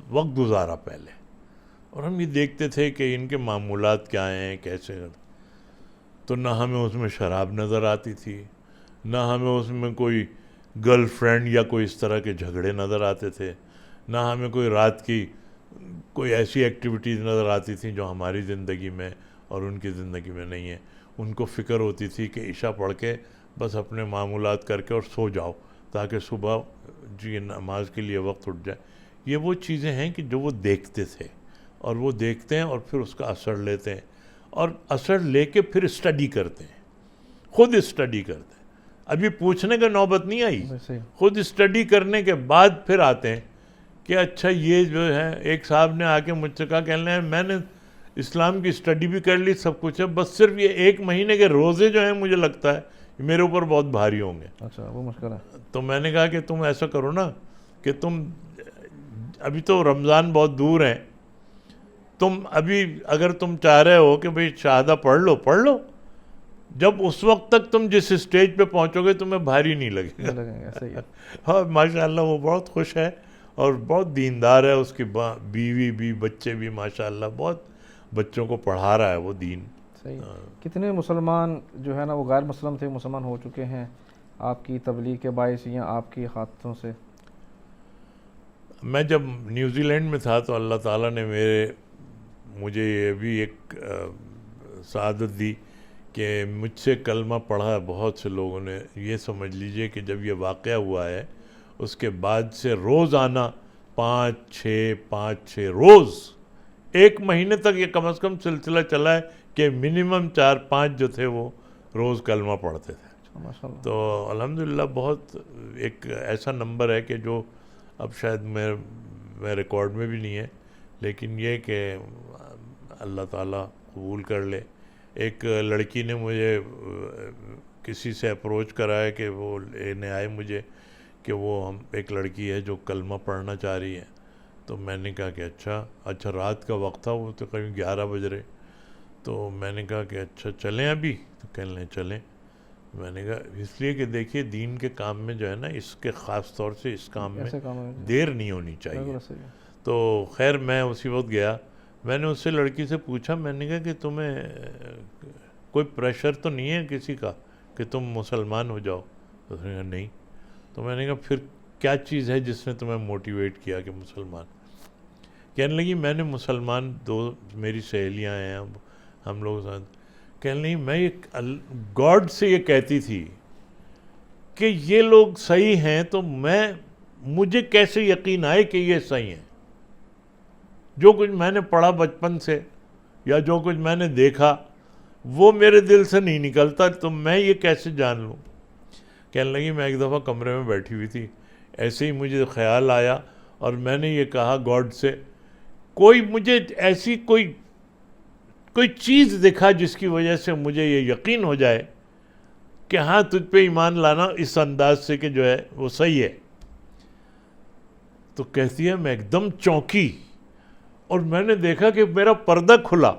وقت گزارا پہلے، اور ہم یہ دیکھتے تھے کہ ان کے معمولات کیا ہیں، کیسے. تو نہ ہمیں اس میں شراب نظر آتی تھی، نہ ہمیں اس میں کوئی گرل فرینڈ یا کوئی اس طرح کے جھگڑے نظر آتے تھے، نہ ہمیں کوئی رات کی کوئی ایسی ایکٹیویٹیز نظر آتی تھیں جو ہماری زندگی میں اور ان کی زندگی میں نہیں ہے. ان کو فکر ہوتی تھی کہ عشاء پڑھ کے بس اپنے معمولات کر کے اور سو جاؤ تاکہ صبح جی نماز کے لیے وقت اٹھ جائے. یہ وہ چیزیں ہیں کہ جو وہ دیکھتے تھے اور وہ دیکھتے ہیں اور پھر اس کا اثر لیتے ہیں اور اثر لے کے پھر اسٹڈی کرتے ہیں, خود اسٹڈی کرتے ہیں. ابھی پوچھنے کا نوبت نہیں آئی, خود اسٹڈی کرنے کے بعد پھر آتے ہیں کہ اچھا یہ جو ہے. ایک صاحب نے آ کے مجھ سے کہا کہنے ہیں میں نے اسلام کی اسٹڈی بھی کر لی, سب کچھ ہے, بس صرف یہ 1 مہینے کے روزے جو ہیں مجھے لگتا ہے میرے اوپر بہت بھاری ہوں گے. اچھا وہ مشکل ہے. تو میں نے کہا کہ تم ایسا کرو نا کہ تم ابھی تو رمضان بہت دور ہیں, تم ابھی اگر تم چاہ رہے ہو کہ بھئی شہادہ پڑھ لو, جب اس وقت تک تم جس اسٹیج پہ پہنچو گے تمہیں بھاری نہیں لگے گا. اور ماشاءاللہ وہ بہت خوش ہے اور بہت دیندار ہے, اس کی بیوی بھی بچے بھی ماشاءاللہ بہت بچوں کو پڑھا رہا ہے وہ دین. صحیح. کتنے مسلمان جو ہے نا وہ غیر مسلم تھے مسلمان ہو چکے ہیں آپ کی تبلیغ کے باعث یا آپ کی ہاتھوں سے؟ میں جب نیوزی لینڈ میں تھا تو اللہ تعالیٰ نے مجھے یہ بھی ایک سعادت دی کہ مجھ سے کلمہ پڑھا بہت سے لوگوں نے. یہ سمجھ لیجئے کہ جب یہ واقعہ ہوا ہے اس کے بعد سے روزانہ 5-6 روز 1 مہینے تک یہ کم از کم سلسلہ چلا ہے کہ منیمم 4-5 جو تھے وہ روز کلمہ پڑھتے تھے. تو الحمدللہ بہت ایک ایسا نمبر ہے کہ جو اب شاید میں ریکارڈ میں بھی نہیں ہے, لیکن یہ کہ اللہ تعالیٰ قبول کر لے. ایک لڑکی نے مجھے کسی سے اپروچ کرا ہے کہ وہ لینے آئے مجھے کہ وہ ایک لڑکی ہے جو کلمہ پڑھنا چاہ رہی ہے. تو میں نے کہا کہ اچھا رات کا وقت تھا, وہ تقریباً 11 بج رہے. تو میں نے کہا کہ اچھا چلیں ابھی, تو کہنے لیں چلیں. میں نے کہا اس لیے کہ دیکھیے دین کے کام میں جو ہے نا اس کے خاص طور سے اس کام میں دیر نہیں ہونی چاہیے. تو خیر میں اسی وقت گیا, میں نے اس سے لڑکی سے پوچھا, میں نے کہا کہ تمہیں کوئی پریشر تو نہیں ہے کسی کا کہ تم مسلمان ہو جاؤ؟ تو اس نے کہا نہیں. تو میں نے کہا پھر کیا چیز ہے جس نے تمہیں موٹیویٹ کیا کہ مسلمان؟ کہنے لگی میں نے مسلمان 2 میری سہیلیاں ہیں ہم لوگ ساتھ. کہنے لگی میں گاڈ سے یہ کہتی تھی کہ یہ لوگ صحیح ہیں تو مجھے کیسے یقین آئے کہ یہ صحیح ہیں؟ جو کچھ میں نے پڑھا بچپن سے یا جو کچھ میں نے دیکھا وہ میرے دل سے نہیں نکلتا, تو میں یہ کیسے جان لوں؟ کہنے لگی میں ایک دفعہ کمرے میں بیٹھی ہوئی تھی, ایسے ہی مجھے خیال آیا اور میں نے یہ کہا گاڈ سے کوئی مجھے ایسی کوئی چیز دکھا جس کی وجہ سے مجھے یہ یقین ہو جائے کہ ہاں تجھ پہ ایمان لانا اس انداز سے کہ جو ہے وہ صحیح ہے. تو کہتی ہے میں ایک دم چونکی اور میں نے دیکھا کہ میرا پردہ کھلا.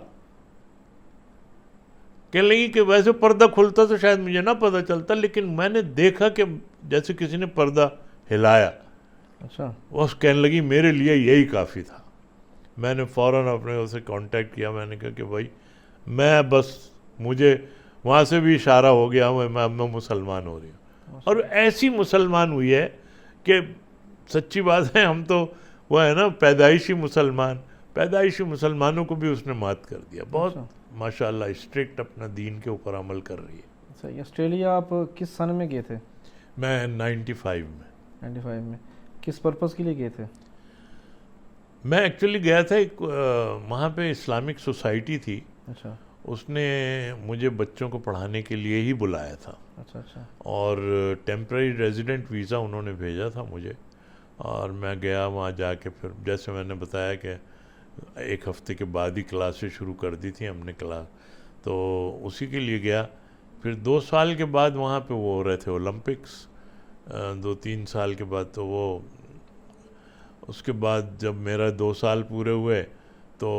کہنے لگی کہ ویسے پردہ کھلتا تو شاید مجھے نہ پتہ چلتا, لیکن میں نے دیکھا کہ جیسے کسی نے پردہ ہلایا. اچھا. وہ کہنے لگی میرے لیے یہی کافی تھا. میں نے فوراً اپنے اسے کانٹیکٹ کیا, میں نے کہا کہ بھائی میں بس مجھے وہاں سے بھی اشارہ ہو گیا میں مسلمان ہو رہی ہوں. اور ایسی مسلمان ہوئی ہے کہ سچی بات ہے, ہم تو وہ ہے نا پیدائشی مسلمانوں کو بھی اس نے مات کر دیا. بہت ماشاءاللہ اسٹرکٹ اپنا دین کے اوپر عمل کر رہی ہے. صحیح. آسٹریلیا آپ کس سن میں گئے تھے؟ میں 95 میں. 95 میں کس پرپس کے لیے گئے تھے؟ میں ایکچولی گیا تھا وہاں پہ اسلامک سوسائٹی تھی. اچھا. اس نے مجھے بچوں کو پڑھانے کے لیے ہی بلایا تھا. اچھا. اور ٹیمپرری ریزیڈنٹ ویزا انہوں نے بھیجا تھا مجھے, اور میں گیا وہاں جا کے پھر جیسے میں نے بتایا کہ 1 ہفتے کے بعد ہی کلاسیں شروع کر دی تھیں ہم نے کلاس, تو اسی کے لیے گیا. پھر 2 سال کے بعد وہاں پہ وہ ہو رہے تھے اولمپکس, 2-3 سال کے بعد. تو وہ اس کے بعد جب میرا 2 سال پورے ہوئے تو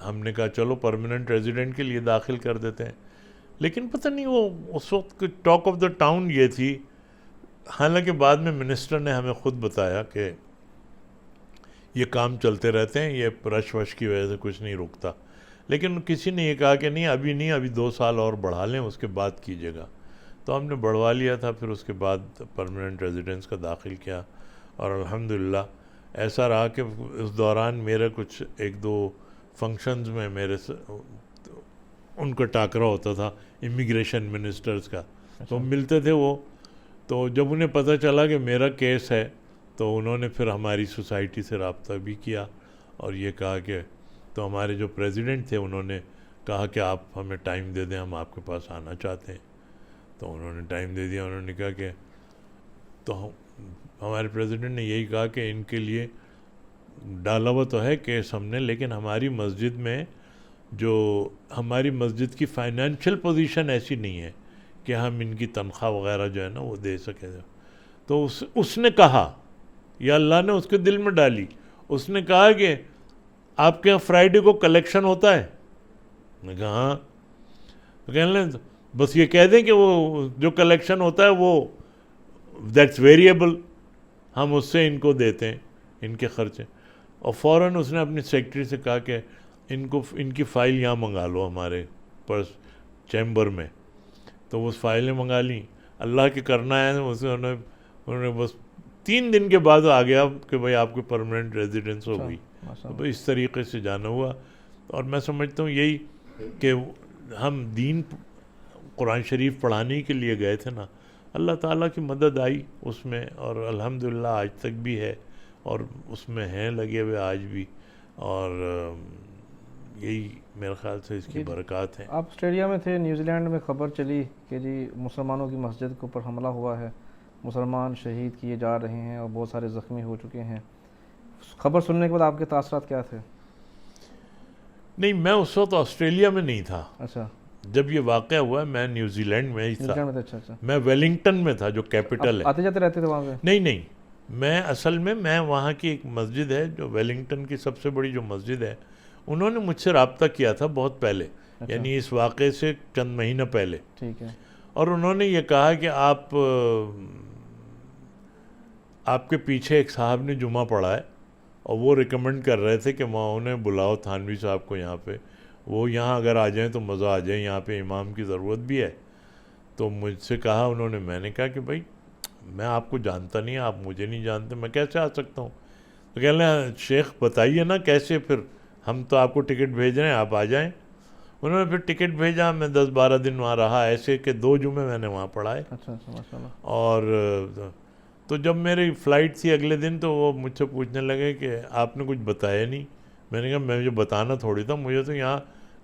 ہم نے کہا چلو پرماننٹ ریزیڈنٹ کے لیے داخل کر دیتے ہیں. لیکن پتہ نہیں وہ اس وقت ٹاک آف دا ٹاؤن یہ تھی, حالانکہ بعد میں منسٹر نے ہمیں خود بتایا کہ یہ کام چلتے رہتے ہیں, یہ رش وش کی وجہ سے کچھ نہیں رکتا. لیکن کسی نے یہ کہا کہ نہیں, ابھی 2 سال اور بڑھا لیں, اس کے بعد کیجیے گا. تو ہم نے بڑھوا لیا تھا. پھر اس کے بعد پرماننٹ ریزیڈنس کا داخل کیا, اور الحمدللہ ایسا رہا کہ اس دوران میرا کچھ ایک دو فنکشنز میں میرے ان کا ٹاکرا ہوتا تھا امیگریشن منسٹرز کا، تو ملتے تھے وہ. تو جب انہیں پتہ چلا کہ میرا کیس ہے تو انہوں نے پھر ہماری سوسائٹی سے رابطہ بھی کیا اور یہ کہا کہ تو ہمارے جو پریزیڈنٹ تھے انہوں نے کہا کہ آپ ہمیں ٹائم دے دیں، ہم آپ کے پاس آنا چاہتے ہیں. تو انہوں نے ٹائم دے دیا. انہوں نے کہا کہ تو ہمارے پریزیڈنٹ نے یہی کہا کہ ان کے لیے ڈالا ہوا تو ہے کیس ہم نے، لیکن ہماری مسجد میں جو ہماری مسجد کی فائنینشیل پوزیشن ایسی نہیں ہے کہ ہم ان کی تنخواہ وغیرہ جو ہے نا وہ دے سکیں. تو اس نے کہا، یا اللہ نے اس کے دل میں ڈالی، اس نے کہا کہ آپ کے یہاں فرائیڈے کو کلیکشن ہوتا ہے؟ میں کہا ہاں. تو کہنے لیں بس یہ کہہ دیں کہ وہ جو کلیکشن ہوتا ہے وہ دیٹس ویریبل، ہم اس سے ان کو دیتے ہیں ان کے خرچے. اور فوراً اس نے اپنی سیکٹری سے کہا کہ ان کی فائل یہاں منگا لو ہمارے پرس چیمبر میں. تو وہ فائلیں منگا لیں. اللہ کے کرنا ہے انہوں نے بس 3 دن کے بعد آ گیا کہ بھائی آپ کی پرماننٹ ریزیڈنس ہو گئی. تو اس طریقے سے جانا ہوا. اور میں سمجھتا ہوں یہی کہ ہم دین قرآن شریف پڑھانے کے لیے گئے تھے نا، اللہ تعالیٰ کی مدد آئی اس میں، اور الحمدللہ آج تک بھی ہے اور اس میں ہیں لگے ہوئے آج بھی. اور یہی میرے خیال سے اس کی برکات ہیں. آپ آسٹریلیا میں تھے، نیوزی لینڈ میں خبر چلی کہ جی مسلمانوں کی مسجد کے اوپر حملہ ہوا ہے، مسلمان شہید کیے جا رہے ہیں اور بہت سارے زخمی ہو چکے ہیں. خبر سننے کے بعد آپ کے تاثرات کیا تھے؟ نہیں، میں اس وقت آسٹریلیا میں نہیں تھا. اچھا. جب یہ واقعہ ہوا میں نیوزی لینڈ میں ہی تھا. اچھا. میں ویلنگٹن میں تھا جو کیپٹل ہے. آتے جاتے رہتے تھے وہاں پہ؟ نہیں، میں اصل میں وہاں کی ایک مسجد ہے جو ویلنگٹن کی سب سے بڑی جو مسجد ہے، انہوں نے مجھ سے رابطہ کیا تھا بہت پہلے، یعنی اس واقعے سے چند مہینہ پہلے. ٹھیک ہے. اور انہوں نے یہ کہا کہ آپ کے پیچھے ایک صاحب نے جمعہ پڑھا ہے اور وہ ریکمنڈ کر رہے تھے کہ وہاں انہیں بلاؤ تھانوی صاحب کو یہاں پہ، وہ یہاں اگر آ جائیں تو مزہ آ جائیں، یہاں پہ امام کی ضرورت بھی ہے. تو مجھ سے کہا انہوں نے، میں نے کہا کہ بھائی میں آپ کو جانتا نہیں، آپ مجھے نہیں جانتے، میں کیسے آ سکتا ہوں؟ تو کہہ رہے ہیں شیخ بتائیے نا کیسے، پھر ہم تو آپ کو ٹکٹ بھیج رہے ہیں، آپ آ جائیں. انہوں نے پھر ٹکٹ بھیجا، میں 10-12 دن وہاں رہا، ایسے کہ 2 جمعے میں نے وہاں پڑھائے. اچھا ماشاء اللہ. اور تو جب میری فلائٹ تھی اگلے دن تو وہ مجھ سے پوچھنے لگے کہ آپ نے کچھ بتایا نہیں. میں نے کہا مجھے بتانا تھوڑی تھا، مجھے تو یہاں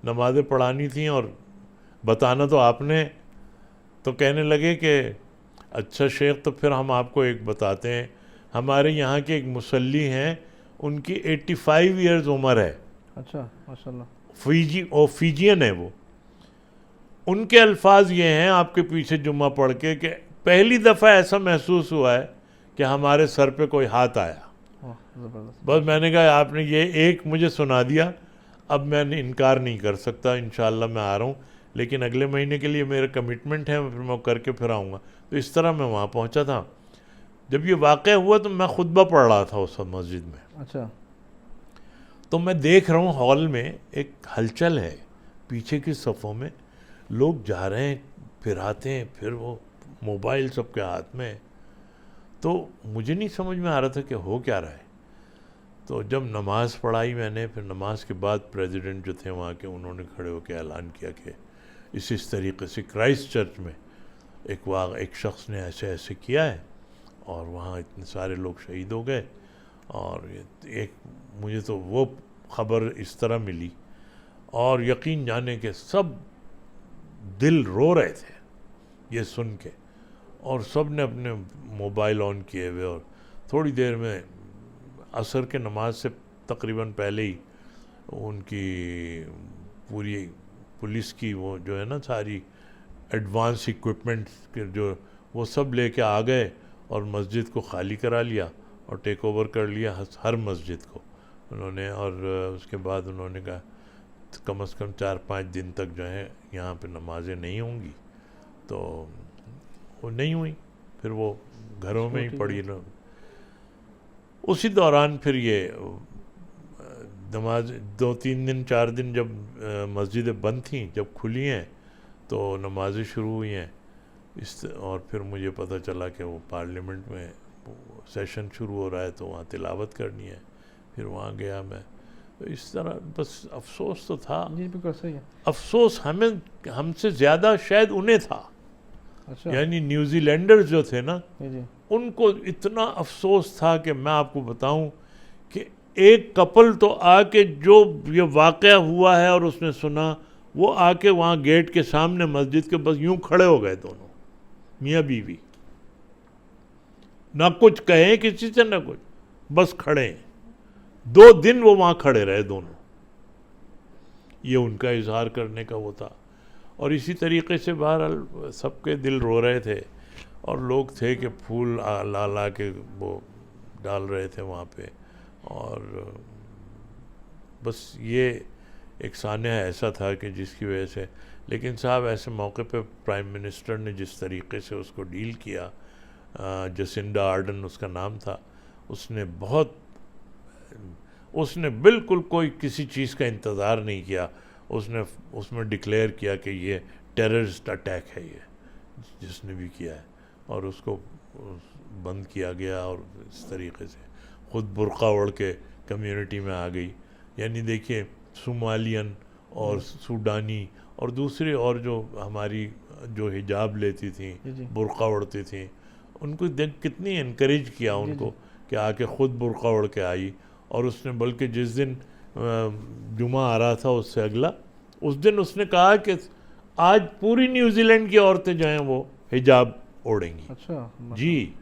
نمازیں پڑھانی تھیں اور بتانا تو آپ نے. تو کہنے لگے کہ اچھا شیخ تو پھر ہم آپ کو ایک بتاتے ہیں، ہمارے یہاں کے ایک مصلی ہیں، ان کی 85 ایئرز عمر ہے. اچھا ماشاء اللہ. فیجین ہے وہ. ان کے الفاظ یہ ہیں آپ کے پیچھے جمعہ پڑھ کے کہ پہلی دفعہ ایسا محسوس ہوا ہے کہ ہمارے سر پہ کوئی ہاتھ آیا. بس میں نے کہا آپ نے یہ ایک مجھے سنا دیا، اب میں نے انکار نہیں کر سکتا، انشاءاللہ میں آ رہا ہوں، لیکن اگلے مہینے کے لیے میرا کمٹمنٹ ہے، پھر میں کر کے پھر آؤں گا. تو اس طرح میں وہاں پہنچا تھا. جب یہ واقعہ ہوا تو میں خطبہ پڑھ رہا تھا اس مسجد میں. اچھا. تو میں دیکھ رہا ہوں ہال میں ایک ہلچل ہے، پیچھے کی صفوں میں لوگ جا رہے ہیں، پھر آتے ہیں، پھر وہ موبائل سب کے ہاتھ میں. تو مجھے نہیں سمجھ میں آ رہا تھا کہ ہو کیا رہا ہے. تو جب نماز پڑھائی میں نے، پھر نماز کے بعد پریزیڈنٹ جو تھے وہاں کے، انہوں نے کھڑے ہو کے اعلان کیا کہ اس طریقے سے کرائسٹ چرچ میں ایک شخص نے ایسے کیا ہے اور وہاں اتنے سارے لوگ شہید ہو گئے. اور مجھے تو وہ خبر اس طرح ملی اور یقین جانے کہ سب دل رو رہے تھے یہ سن کے، اور سب نے اپنے موبائل آن کیے ہوئے، اور تھوڑی دیر میں عصر کے نماز سے تقریباً پہلے ہی ان کی پوری پولیس کی وہ جو ہے نا ساری ایڈوانس ایکوپمنٹ جو وہ سب لے کے آ گئے اور مسجد کو خالی کرا لیا اور ٹیک اوور کر لیا ہر مسجد کو انہوں نے. اور اس کے بعد انہوں نے کہا کم از کم 4-5 دن تک جو ہے یہاں پہ نمازیں نہیں ہوں گی. تو وہ نہیں ہوئی، پھر وہ گھروں میں ہی پڑھی. اسی دوران پھر یہ نماز 2-3 دن 4 دن جب مسجدیں بند تھیں، جب کھلی ہیں تو نمازیں شروع ہوئی ہیں. اور پھر مجھے پتہ چلا کہ وہ پارلیمنٹ میں سیشن شروع ہو رہا ہے تو وہاں تلاوت کرنی ہے. پھر وہاں گیا میں. تو اس طرح بس افسوس تو تھا. جی بالکل صحیح ہے. افسوس ہم سے زیادہ شاید انہیں تھا. اچھا. یعنی نیوزی لینڈرز جو تھے نا جی ان کو اتنا افسوس تھا کہ میں آپ کو بتاؤں کہ ایک کپل تو آ کے جو یہ واقعہ ہوا ہے اور اس نے سنا, وہ آ کے وہاں گیٹ کے سامنے مسجد کے بس یوں کھڑے ہو گئے دونوں میاں بیوی, نہ کچھ کہیں کسی سے نہ کچھ, بس کھڑے ہیں. 2 دن وہ وہاں کھڑے رہے دونوں. یہ ان کا اظہار کرنے کا وہ تھا. اور اسی طریقے سے بہرحال سب کے دل رو رہے تھے اور لوگ تھے کہ پھول لا کے وہ ڈال رہے تھے وہاں پہ. اور بس یہ ایک سانحہ ایسا تھا کہ جس کی وجہ سے, لیکن صاحب ایسے موقع پہ پرائم منسٹر نے جس طریقے سے اس کو ڈیل کیا, جسنڈا آرڈن اس کا نام تھا, اس نے بالکل کوئی کسی چیز کا انتظار نہیں کیا. اس میں ڈکلیئر کیا کہ یہ ٹیررسٹ اٹیک ہے یہ جس نے بھی کیا ہے, اور اس کو بند کیا گیا. اور اس طریقے سے خود برقع اوڑھ کے کمیونٹی میں آ گئی. یعنی دیکھیے صومالین اور سوڈانی اور دوسرے اور جو ہماری جو حجاب لیتی تھیں, برقع اوڑھتی تھیں, ان کو کتنی انکریج کیا ان کو کہ آ کے خود برقع اوڑھ کے آئی. اور اس نے بلکہ جس دن جمعہ آ رہا تھا اس سے اگلا, اس دن اس نے کہا کہ آج پوری نیوزی لینڈ کی عورتیں جو ہیں وہ حجاب اوڑھیں گی. اچھا جی.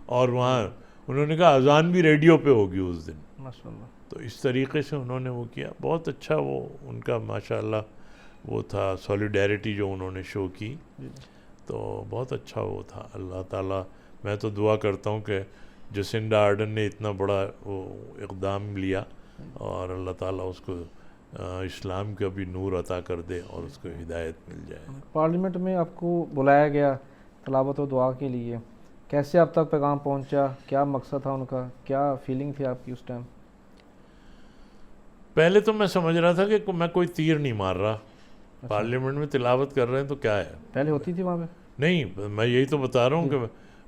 اور وہاں انہوں نے کہا اذان بھی ریڈیو پہ ہوگی اس دن. ماشاءاللہ. تو اس طریقے سے انہوں نے وہ کیا. بہت اچھا وہ ان کا ماشاءاللہ وہ تھا, سولیڈیرٹی جو انہوں نے شو کی, تو بہت اچھا وہ تھا. اللہ تعالیٰ, میں تو دعا کرتا ہوں کہ جسنڈا آرڈن نے اتنا بڑا وہ اقدام لیا, اور اللہ تعالیٰ اس کو اسلام کا بھی نور عطا کر دے اور اس کو ہدایت مل جائے. پارلیمنٹ میں آپ کو بلایا گیا تلاوت و دعا کے لیے, کیسے آپ تک پیغام پہنچا, کیا مقصد تھا ان کا, کیا فیلنگ تھی آپ کی اس ٹائم؟ پہلے تو میں سمجھ رہا تھا کہ میں کوئی تیر نہیں مار رہا. پارلیمنٹ میں تلاوت کر رہے ہیں تو کیا ہے, پہلے ہوتی تھی وہاں پہ؟ نہیں, میں یہی تو بتا رہا ہوں کہ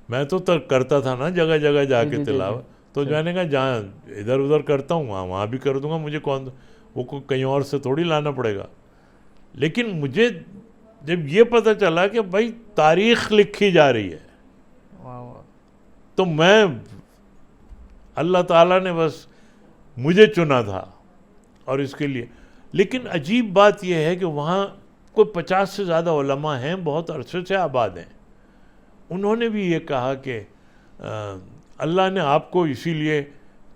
میں تو کرتا تھا نا جگہ جگہ جا کے تلاوت. تو جو نے کہا جہاں ادھر ادھر کرتا ہوں وہاں بھی کر دوں گا, مجھے کون وہ کہیں اور سے تھوڑی لانا پڑے گا. لیکن مجھے جب یہ پتہ چلا کہ بھائی تاریخ لکھی جا رہی ہے, تو میں, اللہ تعالیٰ نے بس مجھے چنا تھا اور اس کے لیے. لیکن عجیب بات یہ ہے کہ وہاں کوئی 50 سے زیادہ علماء ہیں, بہت عرصے سے آباد ہیں. انہوں نے بھی یہ کہا کہ اللہ نے آپ کو اسی لیے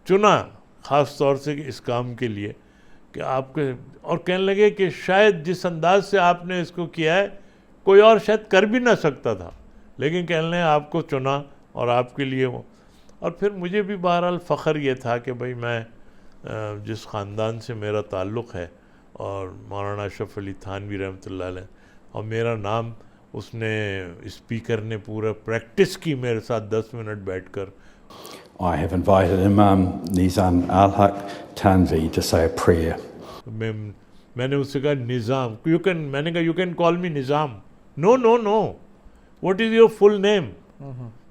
چنا خاص طور سے اس کام کے لیے کہ آپ کے, اور کہنے لگے کہ شاید جس انداز سے آپ نے اس کو کیا ہے کوئی اور شاید کر بھی نہ سکتا تھا, لیکن کہنے لگے آپ کو چنا اور آپ کے لیے وہ. اور پھر مجھے بھی بہرحال فخر یہ تھا کہ بھئی میں جس خاندان سے میرا تعلق ہے, اور مولانا اشرف علی تھانوی رحمۃ اللہ علیہ, اور میرا نام اس نے اسپیکر نے پورا پریکٹس کی میرے ساتھ 10 منٹ بیٹھ کر. I have invited Imam Nizam Al-Haq Tanvi to say a prayer. میں نے اس سے کہا نظام, میں نے کہا you can call me نظام. No, what is your full name?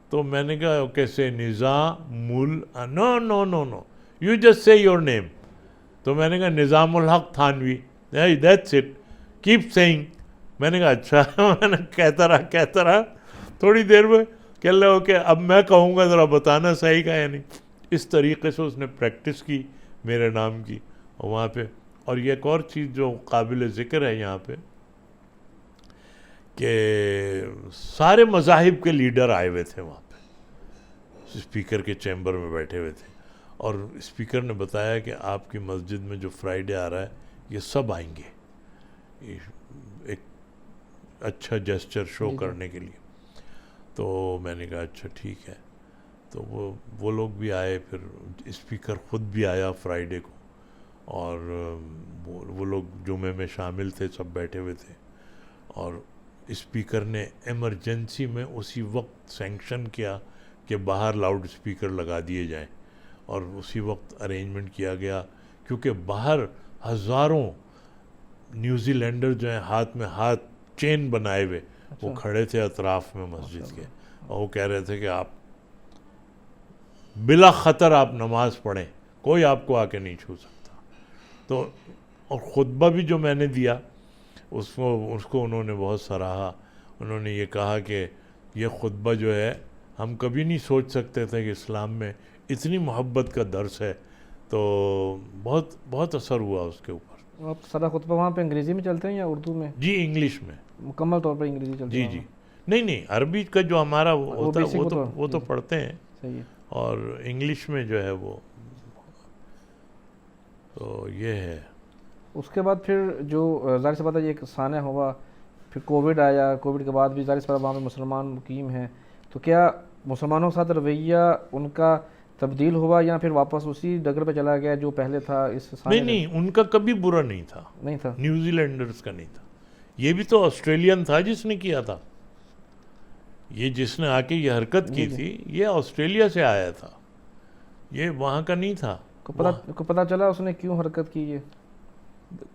تو میں نے کہا کیسے نظام no, you just say your name. تو میں نے کہا نظام الحق Thanvi. That's it, keep saying. میں نے کہا اچھا. میں نے کہتا رہا تھوڑی دیر میں کہہ لو کہ اب میں کہوں گا ذرا بتانا صحیح کا یا نہیں. اس طریقے سے اس نے پریکٹس کی میرے نام کی وہاں پہ. اور یہ ایک اور چیز جو قابل ذکر ہے یہاں پہ کہ سارے مذاہب کے لیڈر آئے ہوئے تھے وہاں پہ, اسپیکر کے چیمبر میں بیٹھے ہوئے تھے. اور اسپیکر نے بتایا کہ آپ کی مسجد میں جو فرائیڈے آ رہا ہے یہ سب آئیں گے, ایک اچھا جیسچر شو کرنے کے لیے. تو میں نے کہا اچھا ٹھیک ہے. تو وہ لوگ بھی آئے, پھر اسپیکر خود بھی آیا فرائیڈے کو, اور وہ لوگ جمعے میں شامل تھے, سب بیٹھے ہوئے تھے. اور اسپیکر نے ایمرجنسی میں اسی وقت سینکشن کیا کہ باہر لاؤڈ اسپیکر لگا دیے جائیں, اور اسی وقت ارینجمنٹ کیا گیا, کیونکہ باہر ہزاروں نیوزی لینڈر جو ہیں ہاتھ میں ہاتھ چین بنائے ہوئے وہ کھڑے تھے اطراف میں مسجد کے, اور وہ کہہ رہے تھے کہ آپ بلا خطر آپ نماز پڑھیں، کوئی آپ کو آ کے نہیں چھو سکتا. تو اور خطبہ بھی جو میں نے دیا اس کو انہوں نے بہت سراہا. انہوں نے یہ کہا کہ یہ خطبہ جو ہے ہم کبھی نہیں سوچ سکتے تھے کہ اسلام میں اتنی محبت کا درس ہے. تو بہت بہت اثر ہوا اس کے اوپر. آپ سارا خطبہ وہاں پہ انگریزی میں چلتے ہیں یا اردو میں؟ جی انگلش میں، مکمل طور پر انگریزی چلتی ہے؟ جی نہیں عربی کا جو ہمارا ہوتا ہے وہ تو پڑھتے ہیں. صحیح ہے. اور انگلش میں جو ہے وہ تو یہ ہے. اس کے بعد پھر جو ظاہر سی بات ہے یہ ایک سانحہ ہوا، پھر کووڈ آیا. کووڈ کے بعد بھی ظاہر سی بات وہاں پہ مسلمان مقیم ہیں، تو کیا مسلمانوں کے ساتھ رویہ ان کا تبدیل ہوا یا پھر واپس اسی ڈگر پہ چلا گیا جو پہلے تھا اس سانحے؟ نہیں ان کا کبھی برا نہیں تھا. نیوزی لینڈرز کا نہیں تھا. یہ بھی تو آسٹریلین تھا جس نے کیا تھا. یہ جس نے آ کے یہ حرکت کی تھی یہ آسٹریلیا سے آیا تھا، یہ وہاں کا نہیں تھا. کو پتہ چلا اس نے کیوں حرکت کی؟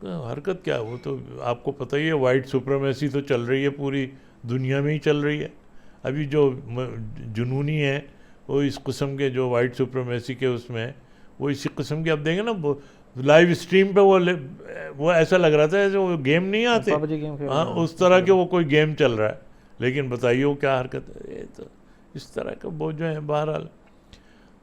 حرکت کیا، وہ تو آپ کو پتہ ہی ہے، وائٹ سپریمیسی تو چل رہی ہے پوری دنیا میں ہی چل رہی ہے. ابھی جو جنونی ہے وہ اس قسم کے جو وائٹ سپریمیسی کے اس میں وہ اسی قسم کے. اب دیکھیں نا لائیو اسٹریم پہ وہ ایسا لگ رہا تھا جیسے وہ گیم نہیں آتے، ہاں اس طرح کے وہ کوئی گیم چل رہا ہے. لیکن بتائیے وہ کیا حرکت ہے. یہ تو اس طرح کا وہ جو ہے. بہرحال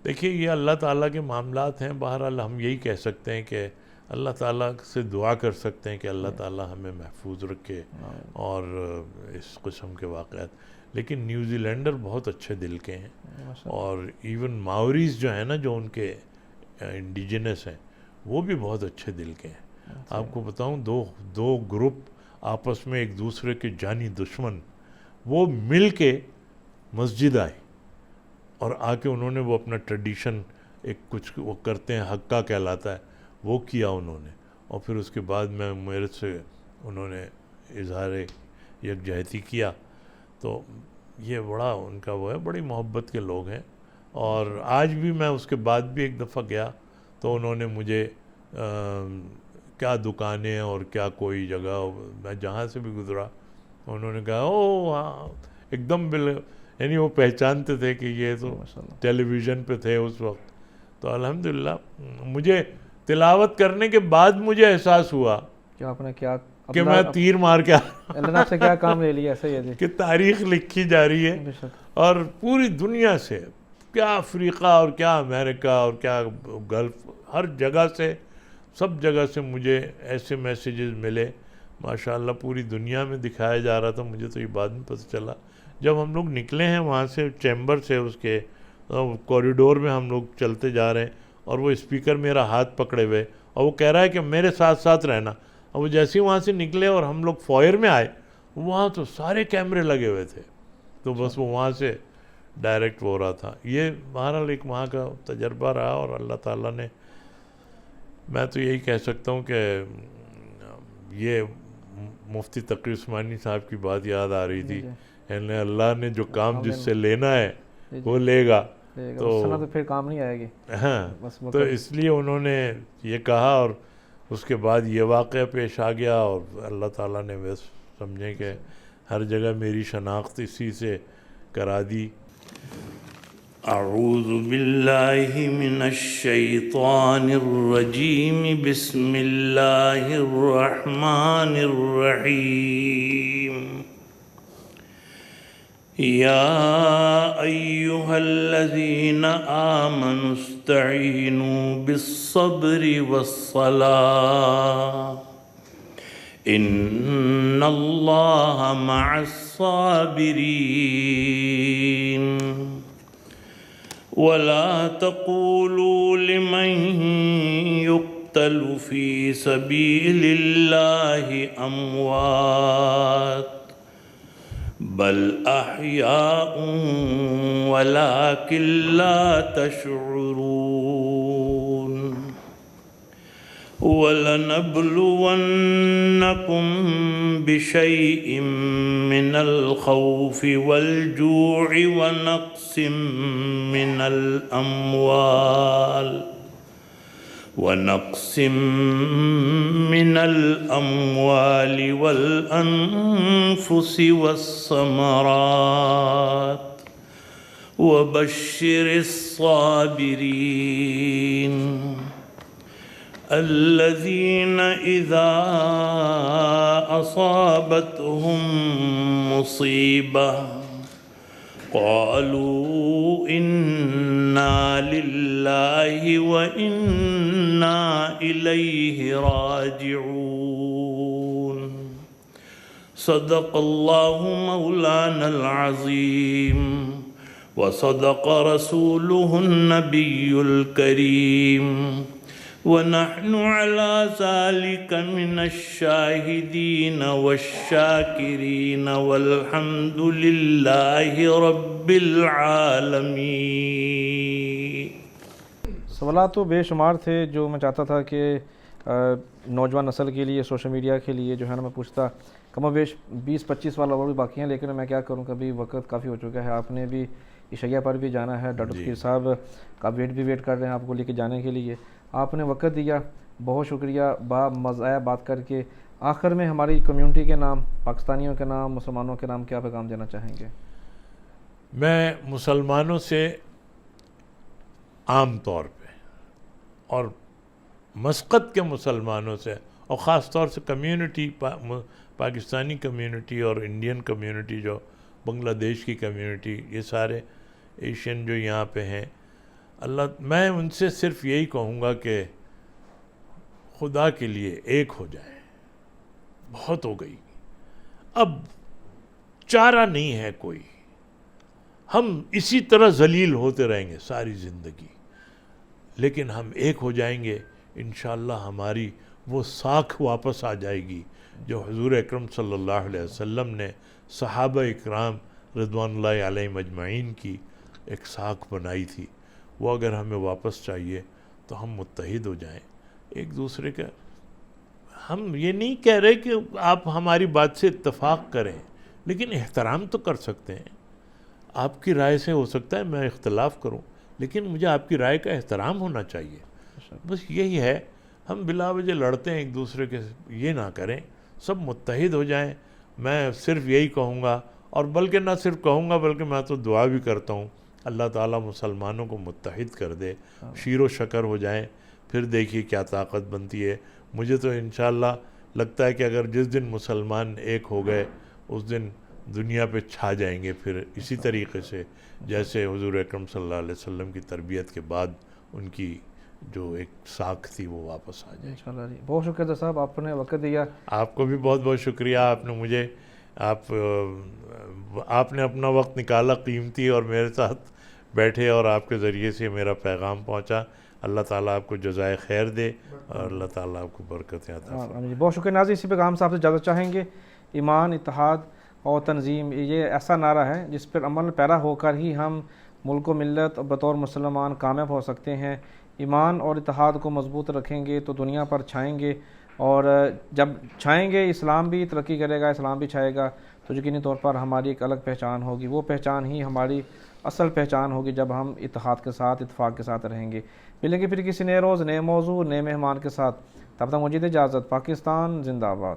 دیکھیے یہ اللہ تعالیٰ کے معاملات ہیں. بہرحال ہم یہی کہہ سکتے ہیں کہ اللہ تعالیٰ سے دعا کر سکتے ہیں کہ اللہ تعالیٰ ہمیں محفوظ رکھے اور اس قسم کے واقعات. لیکن نیوزی لینڈر بہت اچھے دل کے ہیں، اور ایون ماوریز جو ہیں نا جو ان کے انڈیجنس ہیں وہ بھی بہت اچھے دل کے ہیں. آپ کو بتاؤں دو گروپ آپس میں ایک دوسرے کے جانی دشمن، وہ مل کے مسجد آئے اور آ کے انہوں نے وہ اپنا ٹریڈیشن ایک کچھ وہ کرتے ہیں حقہ کہلاتا ہے وہ کیا انہوں نے. اور پھر اس کے بعد میرے سے انہوں نے اظہار یکجہتی کیا. تو یہ بڑا ان کا وہ ہے، بڑی محبت کے لوگ ہیں. اور آج بھی میں اس کے بعد بھی ایک دفعہ گیا تو انہوں نے مجھے کیا دکانیں اور کیا کوئی جگہ میں جہاں سے بھی گزرا انہوں نے کہا او ہاں ایک دم یعنی وہ پہچانتے تھے کہ یہ تو ٹیلی ویژن پہ تھے اس وقت. تو الحمدللہ مجھے تلاوت کرنے کے بعد مجھے احساس ہوا کہ آپ نے کیا کہ میں تیر مار کے اللہ نے آپ سے کیا کام لے لیا. ایسا ہی ہے کہ تاریخ لکھی جا رہی ہے، اور پوری دنیا سے کیا افریقہ اور کیا امریکہ اور کیا گلف، ہر جگہ سے سب جگہ سے مجھے ایسے میسیجز ملے. ماشاءاللہ پوری دنیا میں دکھایا جا رہا تھا. مجھے تو یہ بعد میں پتہ چلا جب ہم لوگ نکلے ہیں وہاں سے چیمبر سے، اس کے کوریڈور میں ہم لوگ چلتے جا رہے ہیں اور وہ اسپیکر میرا ہاتھ پکڑے ہوئے اور وہ کہہ رہا ہے کہ میرے ساتھ ساتھ رہنا. اور وہ جیسے ہی وہاں سے نکلے اور ہم لوگ فوائر میں آئے وہاں تو سارے کیمرے لگے ہوئے تھے. تو بس وہ وہاں سے ڈائریکٹ ہو رہا تھا. یہ بہرحال ایک وہاں کا تجربہ رہا. اور اللہ تعالیٰ نے، میں تو یہی کہہ سکتا ہوں کہ یہ مفتی تقی عثمانی صاحب کی بات یاد آ رہی تھی، یعنی اللہ نے جو کام جس سے لینا ہے وہ لے گا، تو پھر کام نہیں آئے گی. ہاں تو اس لیے انہوں نے یہ کہا اور اس کے بعد یہ واقعہ پیش آ گیا. اور اللہ تعالیٰ نے بس سمجھیں کہ ہر جگہ میری شناخت اسی سے کرا دی. اعوذ باللہ من الشیطان الرجیم، بسم اللہ الرحمن الرحیم. یا ایہا الذین آمنوا استعینوا بالصبر والصلاة ان اللہ مع الصابرین. ولا تقولوا لمن يقتل في سبيل الله أموات بل أحياء ولكن لا تشعرون. وَلَنَبْلُوَنَّكُمْ بِشَيْءٍ مِّنَ الْخَوْفِ وَالْجُوعِ وَنَقْصٍ مِّنَ الْأَمْوَالِ وَالْأَنفُسِ وَالثَّمَرَاتِ وبشر الصابرين الذين إذا أصابتهم مصيبة قالوا إنا لله وإنا إليه راجعون صدق الله مولانا العظيم وصدق رسوله النبي الكريم ونحن على ذلك من الشاهدين والشاكرين والحمد لله رب العالمين. سوالات تو بے شمار تھے جو میں چاہتا تھا کہ نوجوان نسل کے لیے سوشل میڈیا کے لیے جو ہے نا میں پوچھتا، کم و بیش 20-25 سوال اور بھی باقی ہیں، لیکن میں کیا کروں، کبھی وقت کافی ہو چکا ہے. آپ نے بھی عشیہ پر بھی جانا ہے، ڈاکٹر فقیر صاحب کا ویٹ کر رہے ہیں آپ کو لے کے جانے کے لیے. آپ نے وقت دیا، بہت شکریہ. مزہ بات کر کے. آخر میں ہماری کمیونٹی کے نام، پاکستانیوں کے نام، مسلمانوں کے نام کیا پیغام دینا چاہیں گے؟ میں مسلمانوں سے عام طور پہ اور مسقط کے مسلمانوں سے اور خاص طور سے کمیونٹی پاکستانی کمیونٹی اور انڈین کمیونٹی، جو بنگلہ دیش کی کمیونٹی، یہ سارے ایشین جو یہاں پہ ہیں، میں ان سے صرف یہی کہوں گا کہ خدا کے لیے ایک ہو جائیں. بہت ہو گئی، اب چارہ نہیں ہے کوئی. ہم اسی طرح ذلیل ہوتے رہیں گے ساری زندگی، لیکن ہم ایک ہو جائیں گے انشاءاللہ ہماری وہ ساکھ واپس آ جائے گی جو حضور اکرم صلی اللہ علیہ وسلم نے صحابہ اکرام رضوان اللہ علیہ مجمعین کی ایک ساکھ بنائی تھی. وہ اگر ہمیں واپس چاہیے تو ہم متحد ہو جائیں ایک دوسرے کا. ہم یہ نہیں کہہ رہے کہ آپ ہماری بات سے اتفاق کریں، لیکن احترام تو کر سکتے ہیں. آپ کی رائے سے ہو سکتا ہے میں اختلاف کروں، لیکن مجھے آپ کی رائے کا احترام ہونا چاہیے. بس یہی ہے. ہم بلا وجہ لڑتے ہیں ایک دوسرے کے، یہ نہ کریں، سب متحد ہو جائیں. میں صرف یہی کہوں گا، اور بلکہ نہ صرف کہوں گا بلکہ میں تو دعا بھی کرتا ہوں اللہ تعالیٰ مسلمانوں کو متحد کر دے، شیر و شکر ہو جائیں. پھر دیکھیے کیا طاقت بنتی ہے. مجھے تو انشاءاللہ لگتا ہے کہ اگر جس دن مسلمان ایک ہو گئے اس دن دنیا پہ چھا جائیں گے پھر اسی طریقے سے جیسے حضور اکرم صلی اللہ علیہ وسلم کی تربیت کے بعد ان کی جو ایک ساکھ تھی وہ واپس آ جائے. انشاءاللہ جی. بہت شکریہ صاحب، آپ نے وقت دیا. آپ کو بھی بہت بہت شکریہ. آپ نے مجھے آپ نے اپنا وقت نکالا قیمتی اور میرے ساتھ بیٹھے اور آپ کے ذریعے سے میرا پیغام پہنچا. اللہ تعالیٰ آپ کو جزائے خیر دے اور اللہ تعالیٰ آپ کو برکتیں عطا فرمائے. بہت شکریہ ناظرین. اسی پیغام سے آپ سے اجازت چاہیں گے. ایمان، اتحاد اور تنظیم، یہ ایسا نعرہ ہے جس پر عمل پیرا ہو کر ہی ہم ملک و ملت بطور مسلمان کامیاب ہو سکتے ہیں. ایمان اور اتحاد کو مضبوط رکھیں گے تو دنیا پر چھائیں گے، اور جب چھائیں گے اسلام بھی ترقی کرے گا، اسلام بھی چھائے گا، تو یقینی طور پر ہماری ایک الگ پہچان ہوگی. وہ پہچان ہی ہماری اصل پہچان ہوگی جب ہم اتحاد کے ساتھ، اتفاق کے ساتھ رہیں گے. ملیں گے پھر کسی نئے روز، نئے موضوع، نئے مہمان کے ساتھ. تب تک مجھے اجازت. پاکستان زندہ باد.